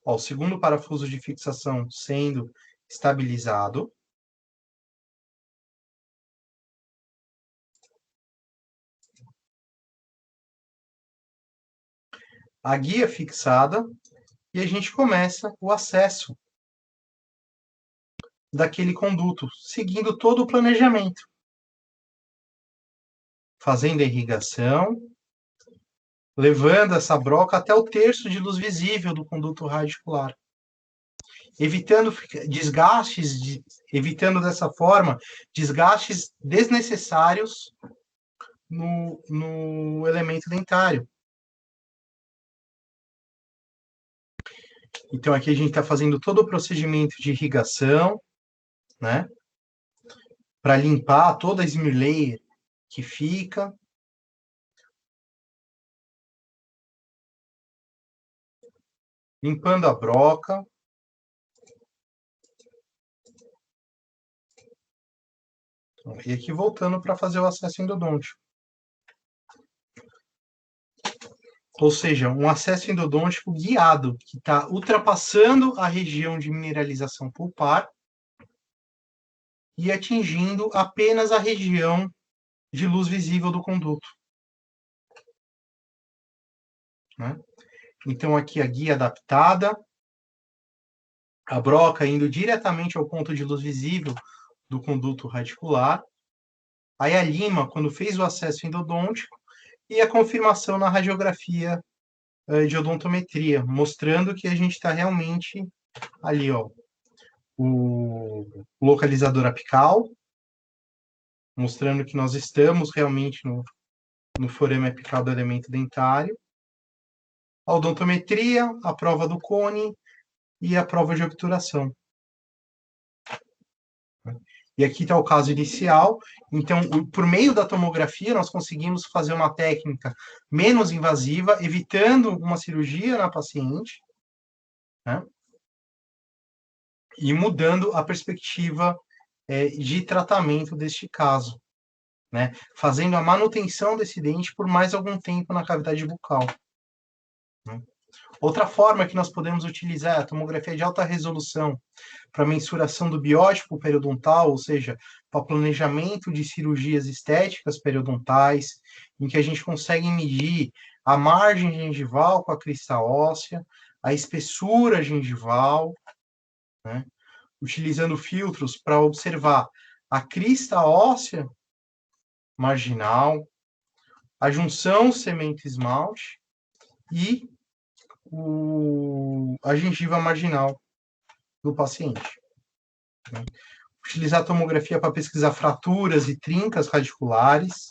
Ó, o segundo parafuso de fixação sendo estabilizado. A guia fixada. E a gente começa o acesso daquele conduto, seguindo todo o planejamento. Fazendo a irrigação, levando essa broca até o terço de luz visível do conduto radicular. Evitando desgastes, evitando dessa forma desgastes desnecessários no elemento dentário. Então, aqui a gente está fazendo todo o procedimento de irrigação, né? Para limpar toda a smear layer que fica. Limpando a broca. E aqui voltando para fazer o acesso endodôntico. Ou seja, um acesso endodôntico guiado, que está ultrapassando a região de mineralização pulpar e atingindo apenas a região de luz visível do conduto. Né? Então, aqui a guia adaptada, a broca indo diretamente ao ponto de luz visível do conduto radicular, aí a lima, quando fez o acesso endodôntico, e a confirmação na radiografia de odontometria, mostrando que a gente está realmente ali, ó, o localizador apical, mostrando que nós estamos realmente no forame apical do elemento dentário, a odontometria, a prova do cone e a prova de obturação. E aqui está o caso inicial. Então, por meio da tomografia, nós conseguimos fazer uma técnica menos invasiva, evitando uma cirurgia na paciente, né? E mudando a perspectiva de tratamento deste caso, né? Fazendo a manutenção desse dente por mais algum tempo na cavidade bucal. Né? Outra forma que nós podemos utilizar é a tomografia de alta resolução para mensuração do biótipo periodontal, ou seja, para planejamento de cirurgias estéticas periodontais, em que a gente consegue medir a margem gengival com a crista óssea, a espessura gengival, né? Utilizando filtros para observar a crista óssea marginal, a junção cemento-esmalte e a gengiva marginal do paciente. Né? Utilizar a tomografia para pesquisar fraturas e trincas radiculares.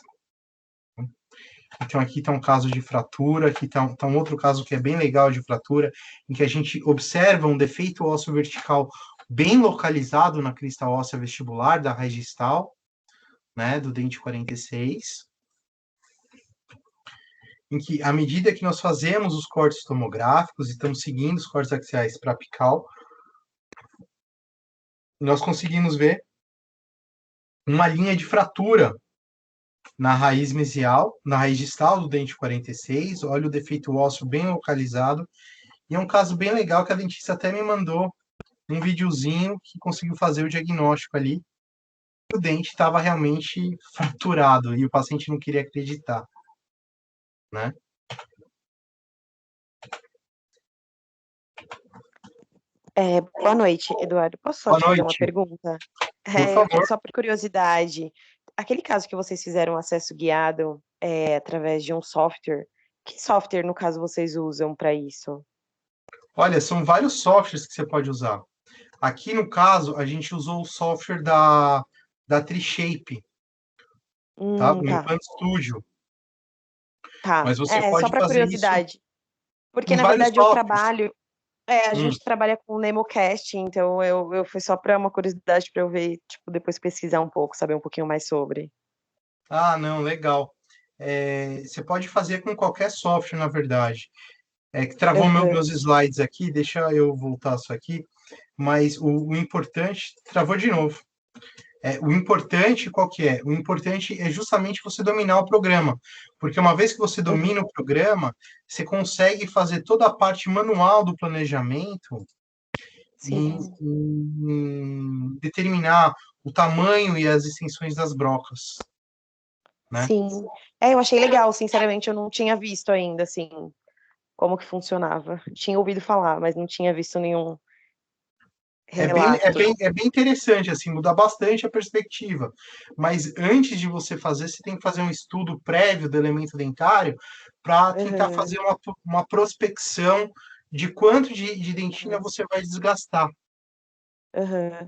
Então, aqui está um caso de fratura, aqui está um outro caso que é bem legal de fratura, em que a gente observa um defeito ósseo vertical bem localizado na crista óssea vestibular da raiz distal, né, do dente 46, em que, à medida que nós fazemos os cortes tomográficos e estamos seguindo os cortes axiais para apical, nós conseguimos ver uma linha de fratura na raiz mesial, na raiz distal do dente 46, olha o defeito ósseo bem localizado, e é um caso bem legal que a dentista até me mandou um videozinho que conseguiu fazer o diagnóstico ali, o dente estava realmente fraturado, e o paciente não queria acreditar, né? Boa noite, Eduardo. Posso só Boa te fazer uma noite. pergunta? Por favor. Só por curiosidade. aquele caso que vocês fizeram acesso guiado através de um software, que software, no caso, vocês usam para isso? Olha, são vários softwares que você pode usar. Aqui, no caso, a gente usou o software da Trishape, tá? O Tá, Implant Studio. tá. Mas você Só pode para fazer isso curiosidade. Porque, em na vários verdade, eu softwares. trabalho... a gente trabalha com o NemoCast, então eu fui só para uma curiosidade para eu ver, tipo, depois pesquisar um pouco, saber um pouquinho mais sobre. Ah, não, legal. Você pode fazer com qualquer software, na verdade. Que travou meus slides aqui, deixa eu voltar isso aqui. Mas o importante... Travou de novo. O importante, qual que é? O importante é justamente você dominar o programa. Porque uma vez que você domina o programa, você consegue fazer toda a parte manual do planejamento em determinar o tamanho e as extensões das brocas, né? Sim. Eu achei legal, sinceramente, eu não tinha visto ainda, assim, como que funcionava. Tinha ouvido falar, mas não tinha visto nenhum relato. É bem interessante, assim, muda bastante a perspectiva. Mas antes de você fazer, você tem que fazer um estudo prévio do elemento dentário para tentar fazer uma prospecção de quanto de dentina você vai desgastar.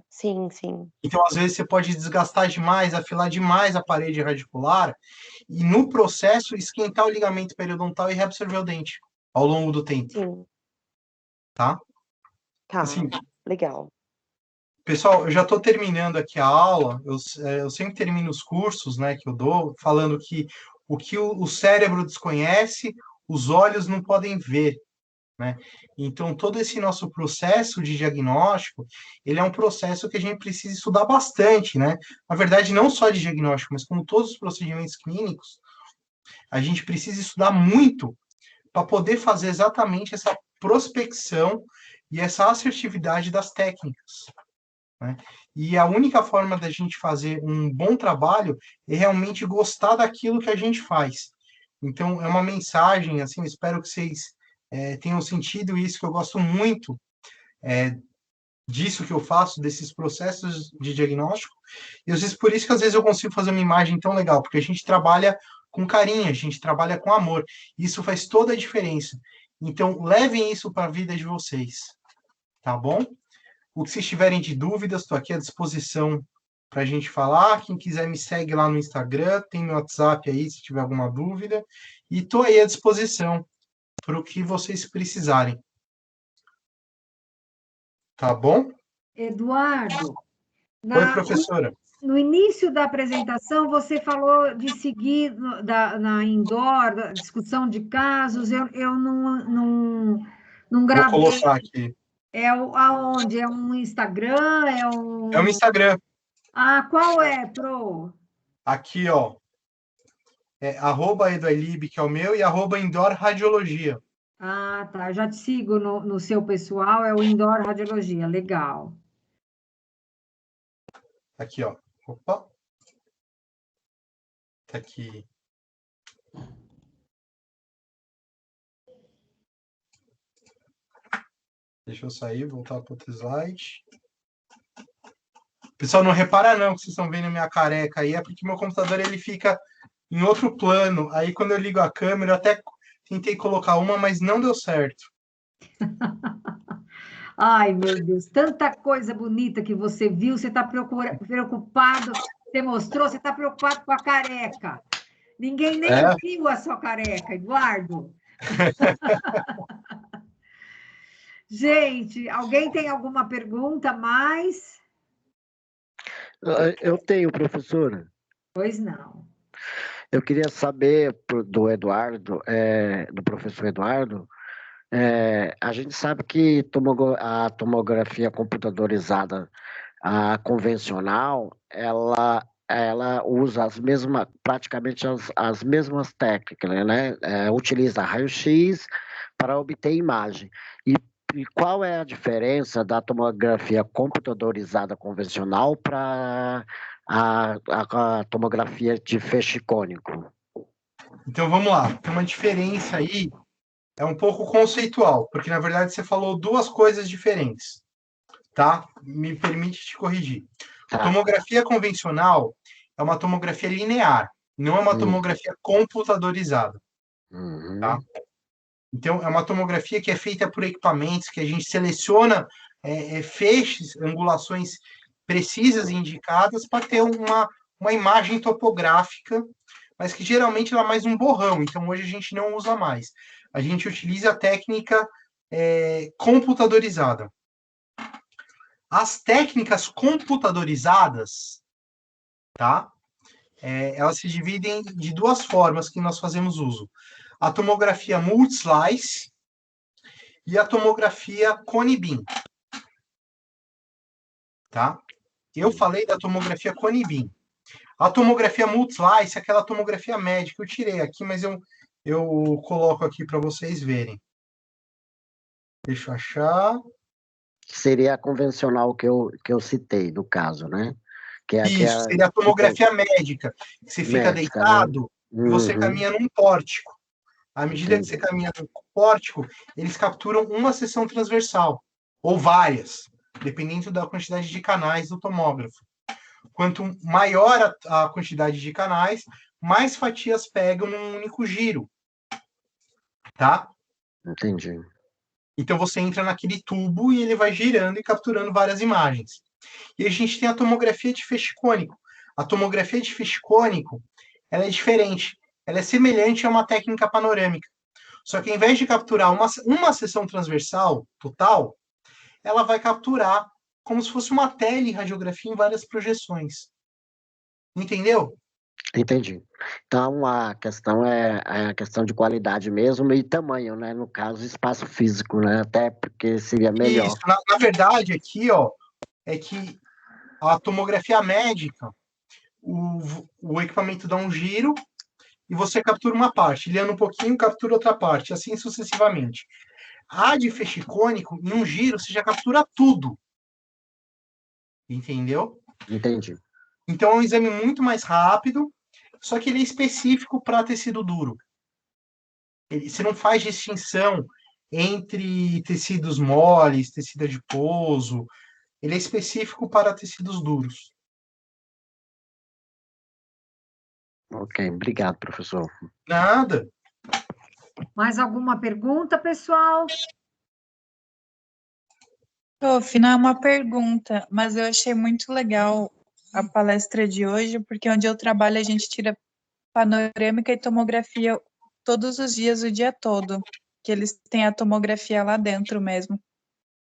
Sim, sim. Então, às vezes, você pode desgastar demais, afilar demais a parede radicular e, no processo, esquentar o ligamento periodontal e reabsorver o dente ao longo do tempo. Sim. Tá? Tá, Assim, legal. pessoal, eu já estou terminando aqui a aula. Eu sempre termino os cursos, né, que eu dou, falando que o que o cérebro desconhece, os olhos não podem ver, né? Então, todo esse nosso processo de diagnóstico, ele é um processo que a gente precisa estudar bastante, né? Na verdade, não só de diagnóstico, mas como todos os procedimentos clínicos, a gente precisa estudar muito para poder fazer exatamente essa prospecção e essa assertividade das técnicas, né? E a única forma da gente fazer um bom trabalho é realmente gostar daquilo que a gente faz. Então, é uma mensagem, assim, eu espero que vocês tenham sentido isso, que eu gosto muito disso que eu faço, desses processos de diagnóstico, e às vezes por isso que às vezes eu consigo fazer uma imagem tão legal, porque a gente trabalha com carinho, a gente trabalha com amor, isso faz toda a diferença. Então, levem isso para a vida de vocês, tá bom? O que vocês tiverem de dúvidas, estou aqui à disposição para a gente falar. Quem quiser me segue lá no Instagram, tem meu WhatsApp aí, se tiver alguma dúvida. E estou aí à disposição para o que vocês precisarem. Tá bom? Eduardo, Oi, professora. no início da apresentação, você falou de seguir na indoor, da discussão de casos. Eu não gravei. Vou colocar aqui. Aonde? É um Instagram? É um Instagram. Ah, qual é, Pro? Aqui, ó. É @eduailib, que é o meu, e @indoor radiologia. Ah, tá. Já te sigo no seu pessoal, é o Indoor Radiologia. Legal. Aqui, ó. Opa. Tá aqui. Deixa eu sair, voltar para outro slide. Pessoal, não repara não que vocês estão vendo minha careca aí, é porque meu computador ele fica em outro plano. Aí quando eu ligo a câmera, eu até tentei colocar uma, mas não deu certo. Ai, meu Deus, tanta coisa bonita que você viu, você está preocupado, você mostrou, você está preocupado com a careca. Ninguém nem viu a sua careca, Eduardo. Gente, alguém tem alguma pergunta mais? Eu tenho, professora. Pois não. Eu queria saber do Eduardo, do professor Eduardo, a gente sabe que a tomografia computadorizada, a convencional, ela usa praticamente as mesmas técnicas, né? Utiliza raio-x para obter imagem. E qual é a diferença da tomografia computadorizada convencional para a tomografia de feixe cônico? Então vamos lá, tem uma diferença aí, é um pouco conceitual, porque na verdade você falou duas coisas diferentes, tá? Me permite te corrigir. A tomografia convencional é uma tomografia linear, não é uma tomografia computadorizada. Tá? Então, é uma tomografia que é feita por equipamentos, que a gente seleciona feixes, angulações precisas e indicadas para ter uma imagem topográfica, mas que geralmente ela é mais um borrão, então hoje a gente não usa mais. A gente utiliza a técnica computadorizada. As técnicas computadorizadas, tá? Elas se dividem de duas formas que nós fazemos uso. A tomografia multislice e a tomografia cone beam. Tá? Eu falei da tomografia cone beam. A tomografia multislice é aquela tomografia médica. Eu tirei aqui, mas eu coloco aqui para vocês verem. Deixa eu achar. Seria a convencional que eu citei, no caso, né? Isso, seria a tomografia médica. Você fica deitado e você caminha num pórtico. À medida que você caminha num pórtico, eles capturam uma seção transversal, ou várias, dependendo da quantidade de canais do tomógrafo. Quanto maior a quantidade de canais, mais fatias pegam num único giro. Tá? Entendi. Então você entra naquele tubo e ele vai girando e capturando várias imagens. E a gente tem a tomografia de feixe cônico. A tomografia de feixe cônico, ela é diferente. Ela é semelhante a uma técnica panorâmica. Só que ao invés de capturar uma seção transversal total, ela vai capturar como se fosse uma teleradiografia em várias projeções. Entendeu? Entendi. Então, a questão é a questão de qualidade mesmo e tamanho, né? No caso, espaço físico, né? Até porque seria melhor. Isso. Na verdade, aqui, ó, é que a tomografia médica, o equipamento dá um giro e você captura uma parte. Ele anda um pouquinho, captura outra parte, assim sucessivamente. A de feixe cônico, em um giro, você já captura tudo. Entendeu? Entendi. Então, é um exame muito mais rápido, só que ele é específico para tecido duro. Você não faz distinção entre tecidos moles, tecido adiposo. Ele é específico para tecidos duros. Ok, obrigado, professor. Nada. Mais alguma pergunta, pessoal? Prof, não é uma pergunta, mas eu achei muito legal a palestra de hoje, porque onde eu trabalho a gente tira panorâmica e tomografia todos os dias, o dia todo, que eles têm a tomografia lá dentro mesmo.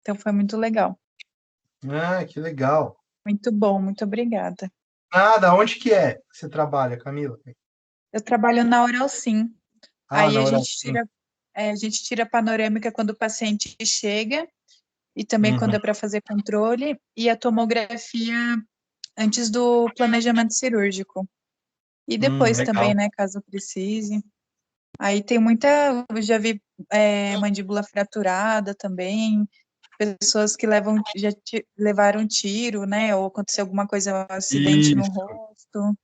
Então foi muito legal. Ah, que legal. Muito bom, muito obrigada. Nada, onde que você trabalha, Camila? Eu trabalho na Oralsim. Aí na a Oral gente tira panorâmica quando o paciente chega e também quando é para fazer controle, e a tomografia antes do planejamento cirúrgico. E depois também, né, caso precise. Aí tem muita, eu já vi mandíbula fraturada também, pessoas que levaram tiro, né, ou aconteceu alguma coisa, um acidente no rosto.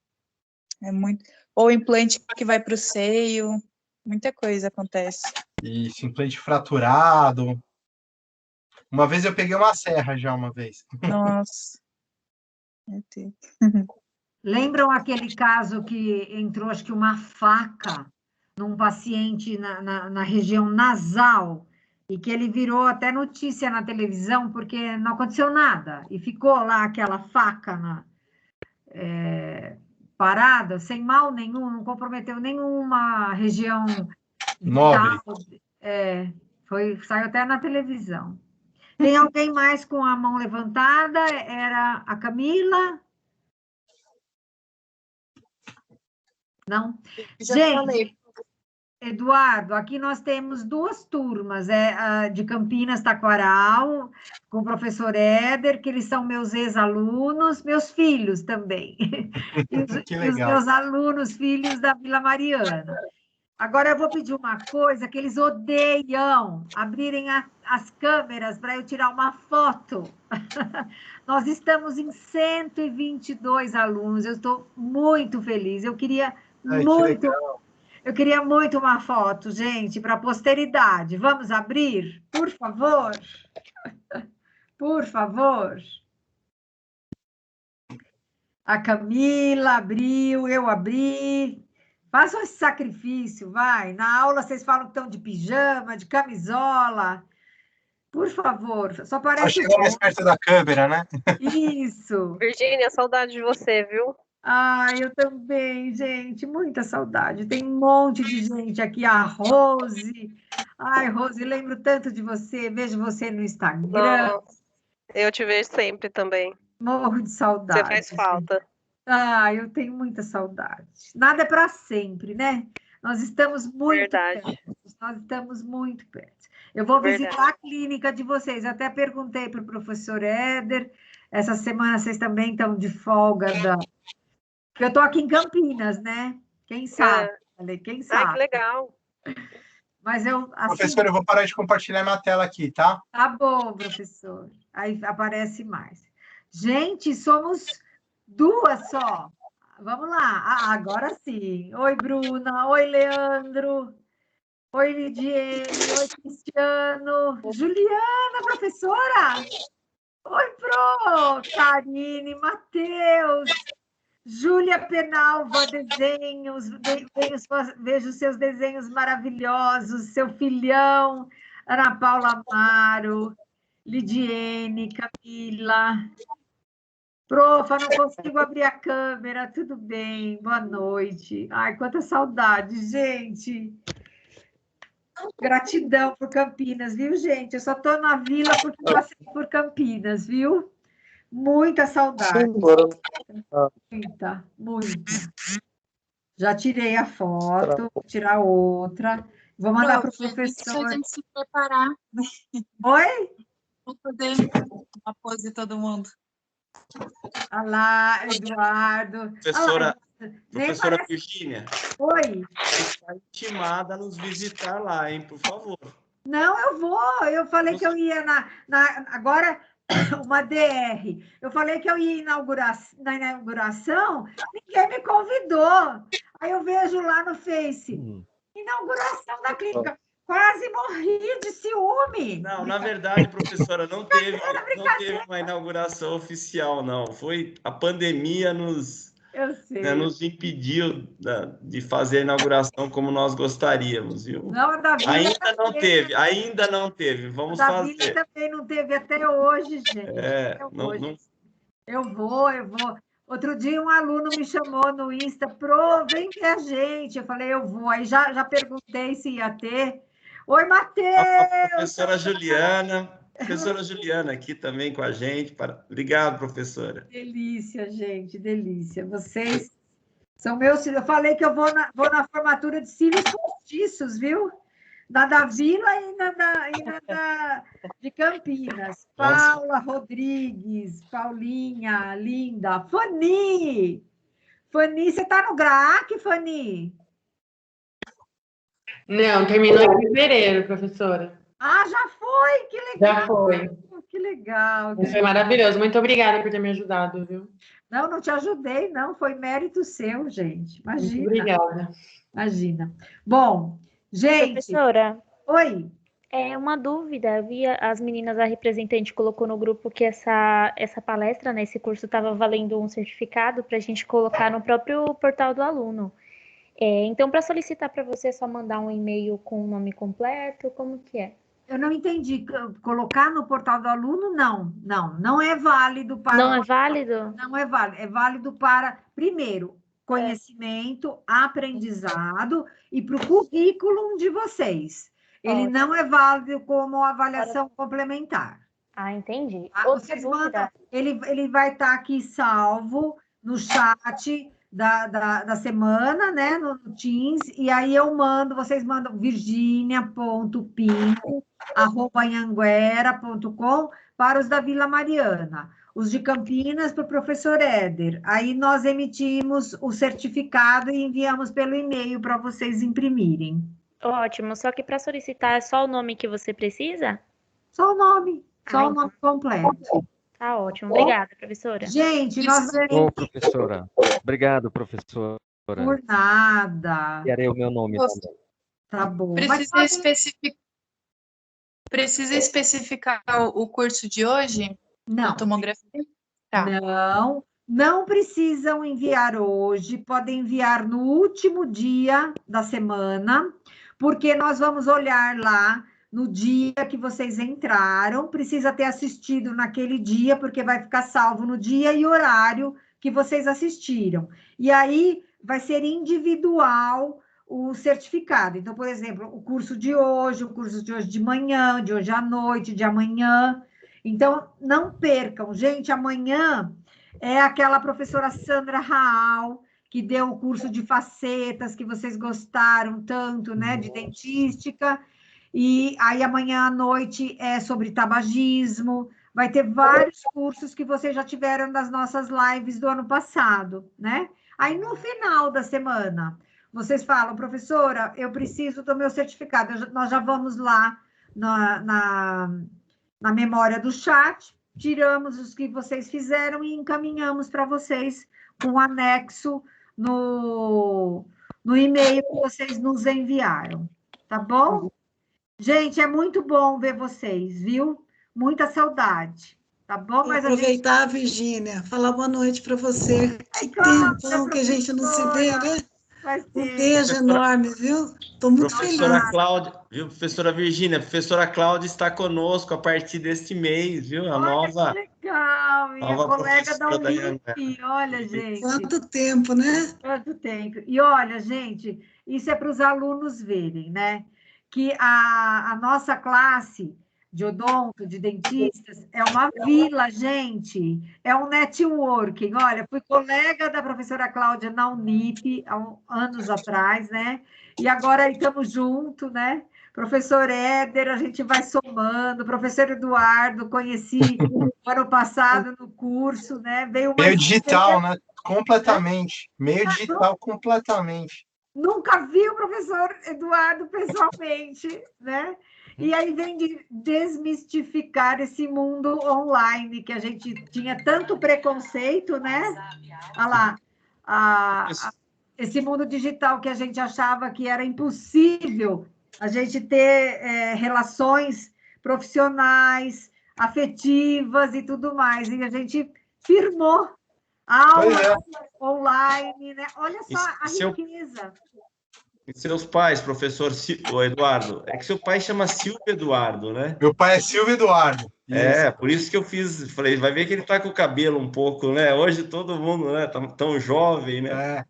É muito. Ou implante que vai para o seio, muita coisa acontece. Isso, implante fraturado. Uma vez eu peguei uma serra já, uma vez. Nossa. Meu Deus. Lembram aquele caso que entrou, acho que uma faca num paciente na região nasal e que ele virou até notícia na televisão porque não aconteceu nada e ficou lá aquela faca parada, sem mal nenhum, não comprometeu nenhuma região vital. Saiu até na televisão. Tem alguém mais com a mão levantada? Era a Camila? Não? Gente, Eduardo, aqui nós temos duas turmas, a de Campinas, Taquaral, com o professor Éder, que eles são meus ex-alunos, meus filhos também. E os meus alunos, filhos da Vila Mariana. Agora eu vou pedir uma coisa que eles odeiam, abrirem as câmeras para eu tirar uma foto. Nós estamos em 122 alunos, eu estou muito feliz. Eu queria muito uma foto, gente, para a posteridade. Vamos abrir, por favor? Por favor. A Camila abriu, eu abri. Façam esse sacrifício, vai. Na aula vocês falam que estão de pijama, de camisola. Por favor, só Só parece chegou mais perto da câmera, né? isso. Virgínia, saudade de você, viu? Ai, eu também, gente, muita saudade. Tem um monte de gente aqui, a Rose. Ai, Rose, lembro tanto de você, vejo você no Instagram, Nossa, eu te vejo sempre também. morro de Você saudade. faz falta. Ah, eu tenho muita saudade. Nada é para sempre, né? Nós estamos muito Verdade. perto. Nós estamos muito perto. Eu vou Verdade. visitar a clínica de vocês. Eu até perguntei para o professor Éder. Essa semana vocês também estão de folga da. Porque eu estou aqui em Campinas, né? Quem sabe? Falei, quem Ai, que sabe? legal. Mas eu assim. Professor, eu vou parar de compartilhar minha tela aqui, tá? Tá bom, professor. Aí aparece mais. Gente, somos duas só. Vamos lá. Ah, agora sim. Oi, Bruna. Oi, Leandro. Oi, Lidiene. Oi, Cristiano. Juliana, professora. Oi, Pro. Karine, Matheus. Júlia Penalva, desenhos. Vejo seus desenhos maravilhosos. Seu filhão. Ana Paula Amaro. Lidiene, Camila. Profa, não consigo abrir a câmera. Tudo bem, boa noite. Ai, quanta saudade, gente. Gratidão por Campinas, viu, gente? Eu só estou na vila porque passei por Campinas, viu? Muita saudade. Muita, muita. Já tirei a foto, vou tirar outra. Vou mandar para o professor. A gente se preparar Oi? para fazer uma pose todo mundo. Olha lá, Eduardo. Professora Virgínia. Oi. Está intimada a nos visitar lá, hein, por favor. Não, eu vou. Eu falei que eu ia agora uma DR. Eu falei que eu ia na inauguração, ninguém me convidou. Aí eu vejo lá no Face, inauguração da clínica. Quase morri de ciúme. Não, na verdade, professora, não teve uma inauguração oficial, não. Foi a pandemia nos impediu de fazer a inauguração como nós gostaríamos, viu? Não, a da Vila ainda não teve. Vamos fazer. A da Vila também não teve até hoje, gente. Eu vou. Outro dia um aluno me chamou no Insta, vem ver a gente. Eu falei, eu vou. Aí já perguntei se ia ter. Oi, Matheus! Professora Juliana aqui também com a gente. Obrigado, professora. Delícia, gente, delícia. Vocês são meus filhos. Eu falei que eu vou na formatura de cílios postiços, viu? Na da Vila e na de Campinas. Paula Rodrigues, Paulinha, linda. Fani, você está no GRAAC, Fani? Não, terminou em fevereiro, professora. Ah, já foi? Que legal. Já foi. Que legal. Foi maravilhoso. Muito obrigada por ter me ajudado, viu? Não te ajudei, não. Foi mérito seu, gente. Imagina. Muito obrigada. Imagina. Bom, gente... Professora. Oi. É uma dúvida. Eu vi as meninas, a representante colocou no grupo que essa palestra, né, esse curso estava valendo um certificado para a gente colocar no próprio portal do aluno. Então, para solicitar para você, é só mandar um e-mail com o nome completo? Como que é? Eu não entendi. Colocar no portal do aluno, não é válido para... Não é válido? Não é válido. É válido para, primeiro, conhecimento, aprendizado e para o currículo de vocês. Ele não é válido como avaliação complementar. Ah, entendi. Vocês mandam, ele vai estar aqui salvo no chat da semana, né, no Teams, e aí vocês mandam virginia.pinto@anhanguera.com para os da Vila Mariana, os de Campinas para o professor Éder. Aí nós emitimos o certificado e enviamos pelo e-mail para vocês imprimirem. Ótimo, só que para solicitar é só o nome que você precisa? Só o nome completo. Tá ótimo, obrigada, professora. Gente, nós... Ô, professora. Obrigado, professora. Por nada. Querei o meu nome também. Tá bom. Precisa especificar o curso de hoje? Não. A tomografia? Tá. Não. Não precisam enviar hoje, podem enviar no último dia da semana, porque nós vamos olhar lá no dia que vocês entraram, precisa ter assistido naquele dia, porque vai ficar salvo no dia e horário que vocês assistiram. E aí vai ser individual o certificado. Então, por exemplo, o curso de hoje de manhã, de hoje à noite, de amanhã. Então, não percam. Gente, amanhã é aquela professora Sandra Raal, que deu o curso de facetas, que vocês gostaram tanto, né, de dentística. E aí amanhã à noite é sobre tabagismo. Vai ter vários cursos que vocês já tiveram nas nossas lives do ano passado, né? Aí no final da semana, vocês falam, professora, eu preciso do meu certificado. Nós já vamos lá na memória do chat, tiramos os que vocês fizeram e encaminhamos para vocês com um anexo no e-mail que vocês nos enviaram, tá bom? Gente, é muito bom ver vocês, viu? Muita saudade, tá bom? Mas aproveitar, Virgínia, falar boa noite para você. Que tempão que a gente não se vê, né? Um beijo enorme, viu? Estou muito professora feliz. Cláudia, viu, professora Virgínia? A professora Cláudia está conosco a partir deste mês, viu? A nova. Legal, minha colega da Daiane. Unip, olha, gente. Quanto tempo, né? Quanto tempo. E olha, gente, isso é para os alunos verem, né? Que a nossa classe de odonto, de dentistas, é uma vila, gente. É um networking. Olha, fui colega da professora Cláudia na Unip, há anos atrás, né? E agora estamos juntos, né? Professor Éder, a gente vai somando. Professor Eduardo, conheci ano passado no curso, né? Veio uma meio digital, né? Completamente. Meio digital, completamente. Nunca vi o professor Eduardo pessoalmente, né? E aí vem de desmistificar esse mundo online, que a gente tinha tanto preconceito, né? Olha lá, esse mundo digital que a gente achava que era impossível a gente ter relações profissionais, afetivas e tudo mais. E a gente firmou aula online, né? Olha só a riqueza. E seus pais, professor Eduardo? É que seu pai chama Silvio Eduardo, né? Meu pai é Silvio Eduardo. É, por isso que eu fiz. Falei, vai ver que ele tá com o cabelo um pouco, né? Hoje todo mundo, né? Tão jovem, né?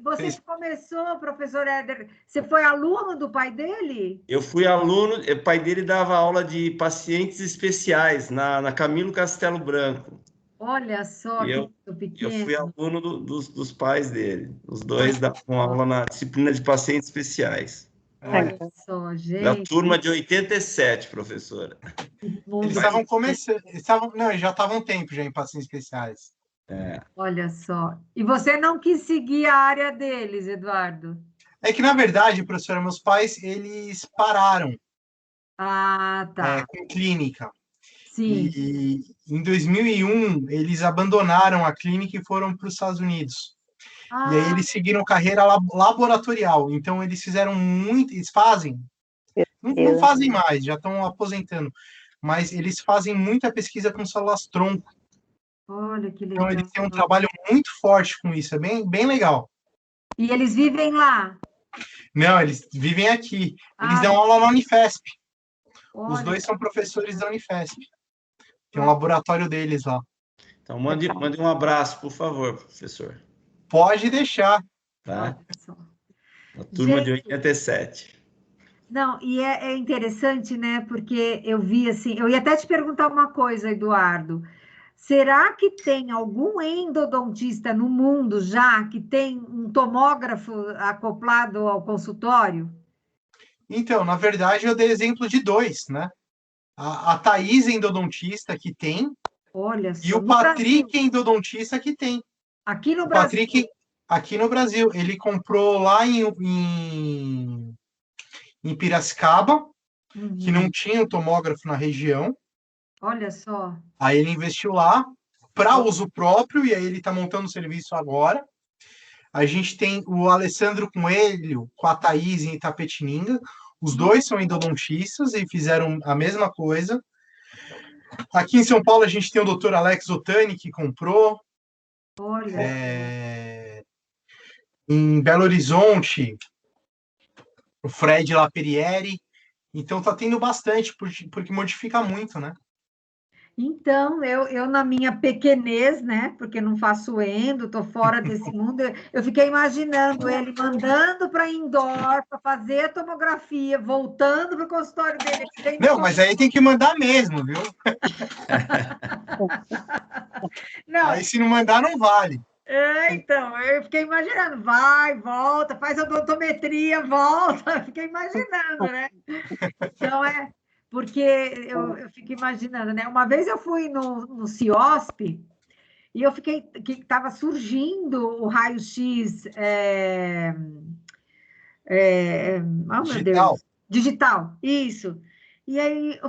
Você começou, professor Éder, você foi aluno do pai dele? Eu fui aluno, o pai dele dava aula de pacientes especiais na Camilo Castelo Branco. Olha só, que pequeno. Eu fui aluno dos pais dele. Os dois davam aula na disciplina de pacientes especiais. Olha só, gente. Da turma de 87, professora. Eles estavam começando, já estavam um tempo já em pacientes especiais. Olha só. E você não quis seguir a área deles, Eduardo? É que, na verdade, professora, meus pais, eles pararam. Ah, tá. Com clínica. Sim. E em 2001, eles abandonaram a clínica e foram para os Estados Unidos. E aí eles seguiram carreira laboratorial. Então, eles fizeram muito... Eles fazem... Não fazem mais, já estão aposentando. Mas eles fazem muita pesquisa com células-tronco. Olha, que legal. Então, eles têm um trabalho muito forte com isso. É bem legal. E eles vivem lá? Não, eles vivem aqui. Eles dão aula na Unifesp. Olha. Os dois são professores da Unifesp. Tem um laboratório deles lá. Então, mande um abraço, por favor, professor. Pode deixar. Tá? A turma de 87. Não, e é interessante, né? Porque eu vi assim... Eu ia até te perguntar uma coisa, Eduardo. Será que tem algum endodontista no mundo já que tem um tomógrafo acoplado ao consultório? Então, na verdade, eu dei exemplo de dois, né? A Thaís endodontista que tem, olha só, e o Patrick endodontista que tem. Aqui no Brasil? Patrick, aqui no Brasil. Ele comprou lá em Piracicaba, que não tinha um tomógrafo na região. Olha só. Aí ele investiu lá para uso próprio, e aí ele está montando o serviço agora. A gente tem o Alessandro Coelho com a Thaís em Itapetininga. Os dois são endodontistas e fizeram a mesma coisa. Aqui em São Paulo, a gente tem o Dr. Alex Ottani, que comprou. Olha. Em Belo Horizonte, o Fred Laperieri. Então tá tendo bastante, porque modifica muito, né? Então, eu na minha pequenez, né? Porque não faço endo, tô fora desse mundo. Eu fiquei imaginando ele mandando para indoor para fazer a tomografia, voltando para o consultório dele. Não, mas aí tem que mandar mesmo, viu? Não. Aí se não mandar, não vale. Então, eu fiquei imaginando, vai, volta, faz a odontometria, volta, fiquei imaginando, né? Então, porque eu fico imaginando, né? Uma vez eu fui no CIOSP e eu fiquei, que estava surgindo o raio-x, oh, meu Deus, digital, isso. E aí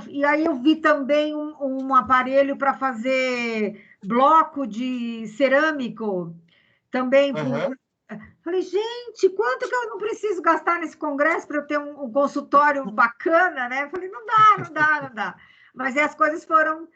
eu vi também um aparelho para fazer bloco de cerâmico, também Falei, gente, quanto que eu não preciso gastar nesse congresso para eu ter um consultório bacana, né? Falei, não dá. Mas as coisas foram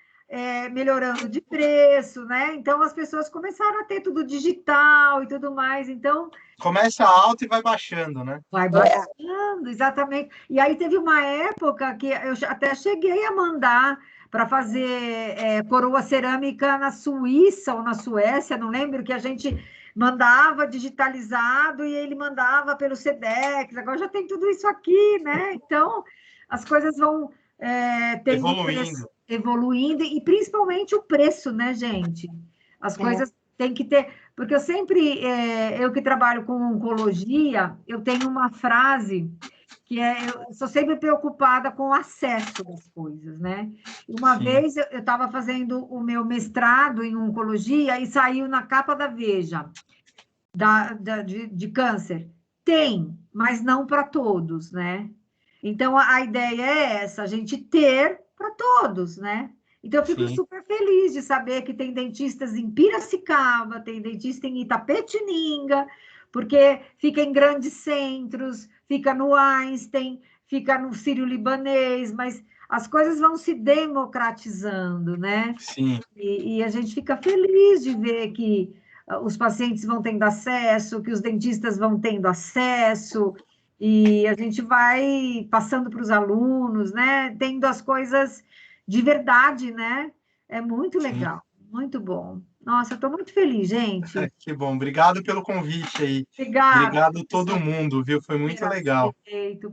melhorando de preço, né? Então as pessoas começaram a ter tudo digital e tudo mais. Então. Começa alto e vai baixando, né? Vai baixando, exatamente. E aí teve uma época que eu até cheguei a mandar para fazer coroa cerâmica na Suíça ou na Suécia, não lembro, que a gente mandava digitalizado e ele mandava pelo Sedex. Agora já tem tudo isso aqui, né? Então, as coisas vão evoluindo e principalmente o preço, né, gente? As coisas têm que ter... Porque eu sempre, eu que trabalho com oncologia, eu tenho uma frase que eu sou sempre preocupada com o acesso das coisas, né? Uma vez eu estava fazendo o meu mestrado em oncologia e saiu na capa da Veja, de câncer. Tem, mas não para todos, né? Então, a ideia é essa, a gente ter para todos, né? Então, eu fico super feliz de saber que tem dentistas em Piracicaba, tem dentista em Itapetininga, porque fica em grandes centros, fica no Einstein, fica no Sírio-Libanês, mas as coisas vão se democratizando, né? Sim. E a gente fica feliz de ver que os pacientes vão tendo acesso, que os dentistas vão tendo acesso, e a gente vai passando para os alunos, né? Tendo as coisas de verdade, né? É muito legal, muito bom. Nossa, eu estou muito feliz, gente. Que bom, obrigado pelo convite aí. Obrigada. Obrigado a todo mundo, viu? Foi muito legal.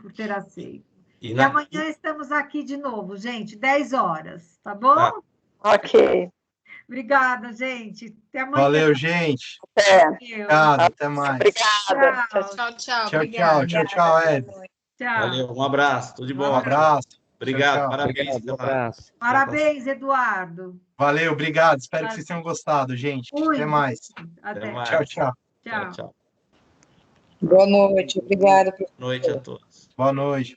Por ter aceito. E amanhã estamos aqui de novo, gente, 10 horas, tá bom? Ok. Obrigada, gente. Até amanhã. Valeu, gente. Obrigado, até mais. Obrigada. Tchau, Ed. Tchau. Valeu, um abraço, tudo de bom. Um abraço. Obrigado, Tchau. parabéns. Parabéns, Eduardo. Valeu, obrigado. Espero que vocês tenham gostado, gente. Até mais. Até mais. Tchau. Boa noite, obrigada. Boa noite a todos. Boa noite.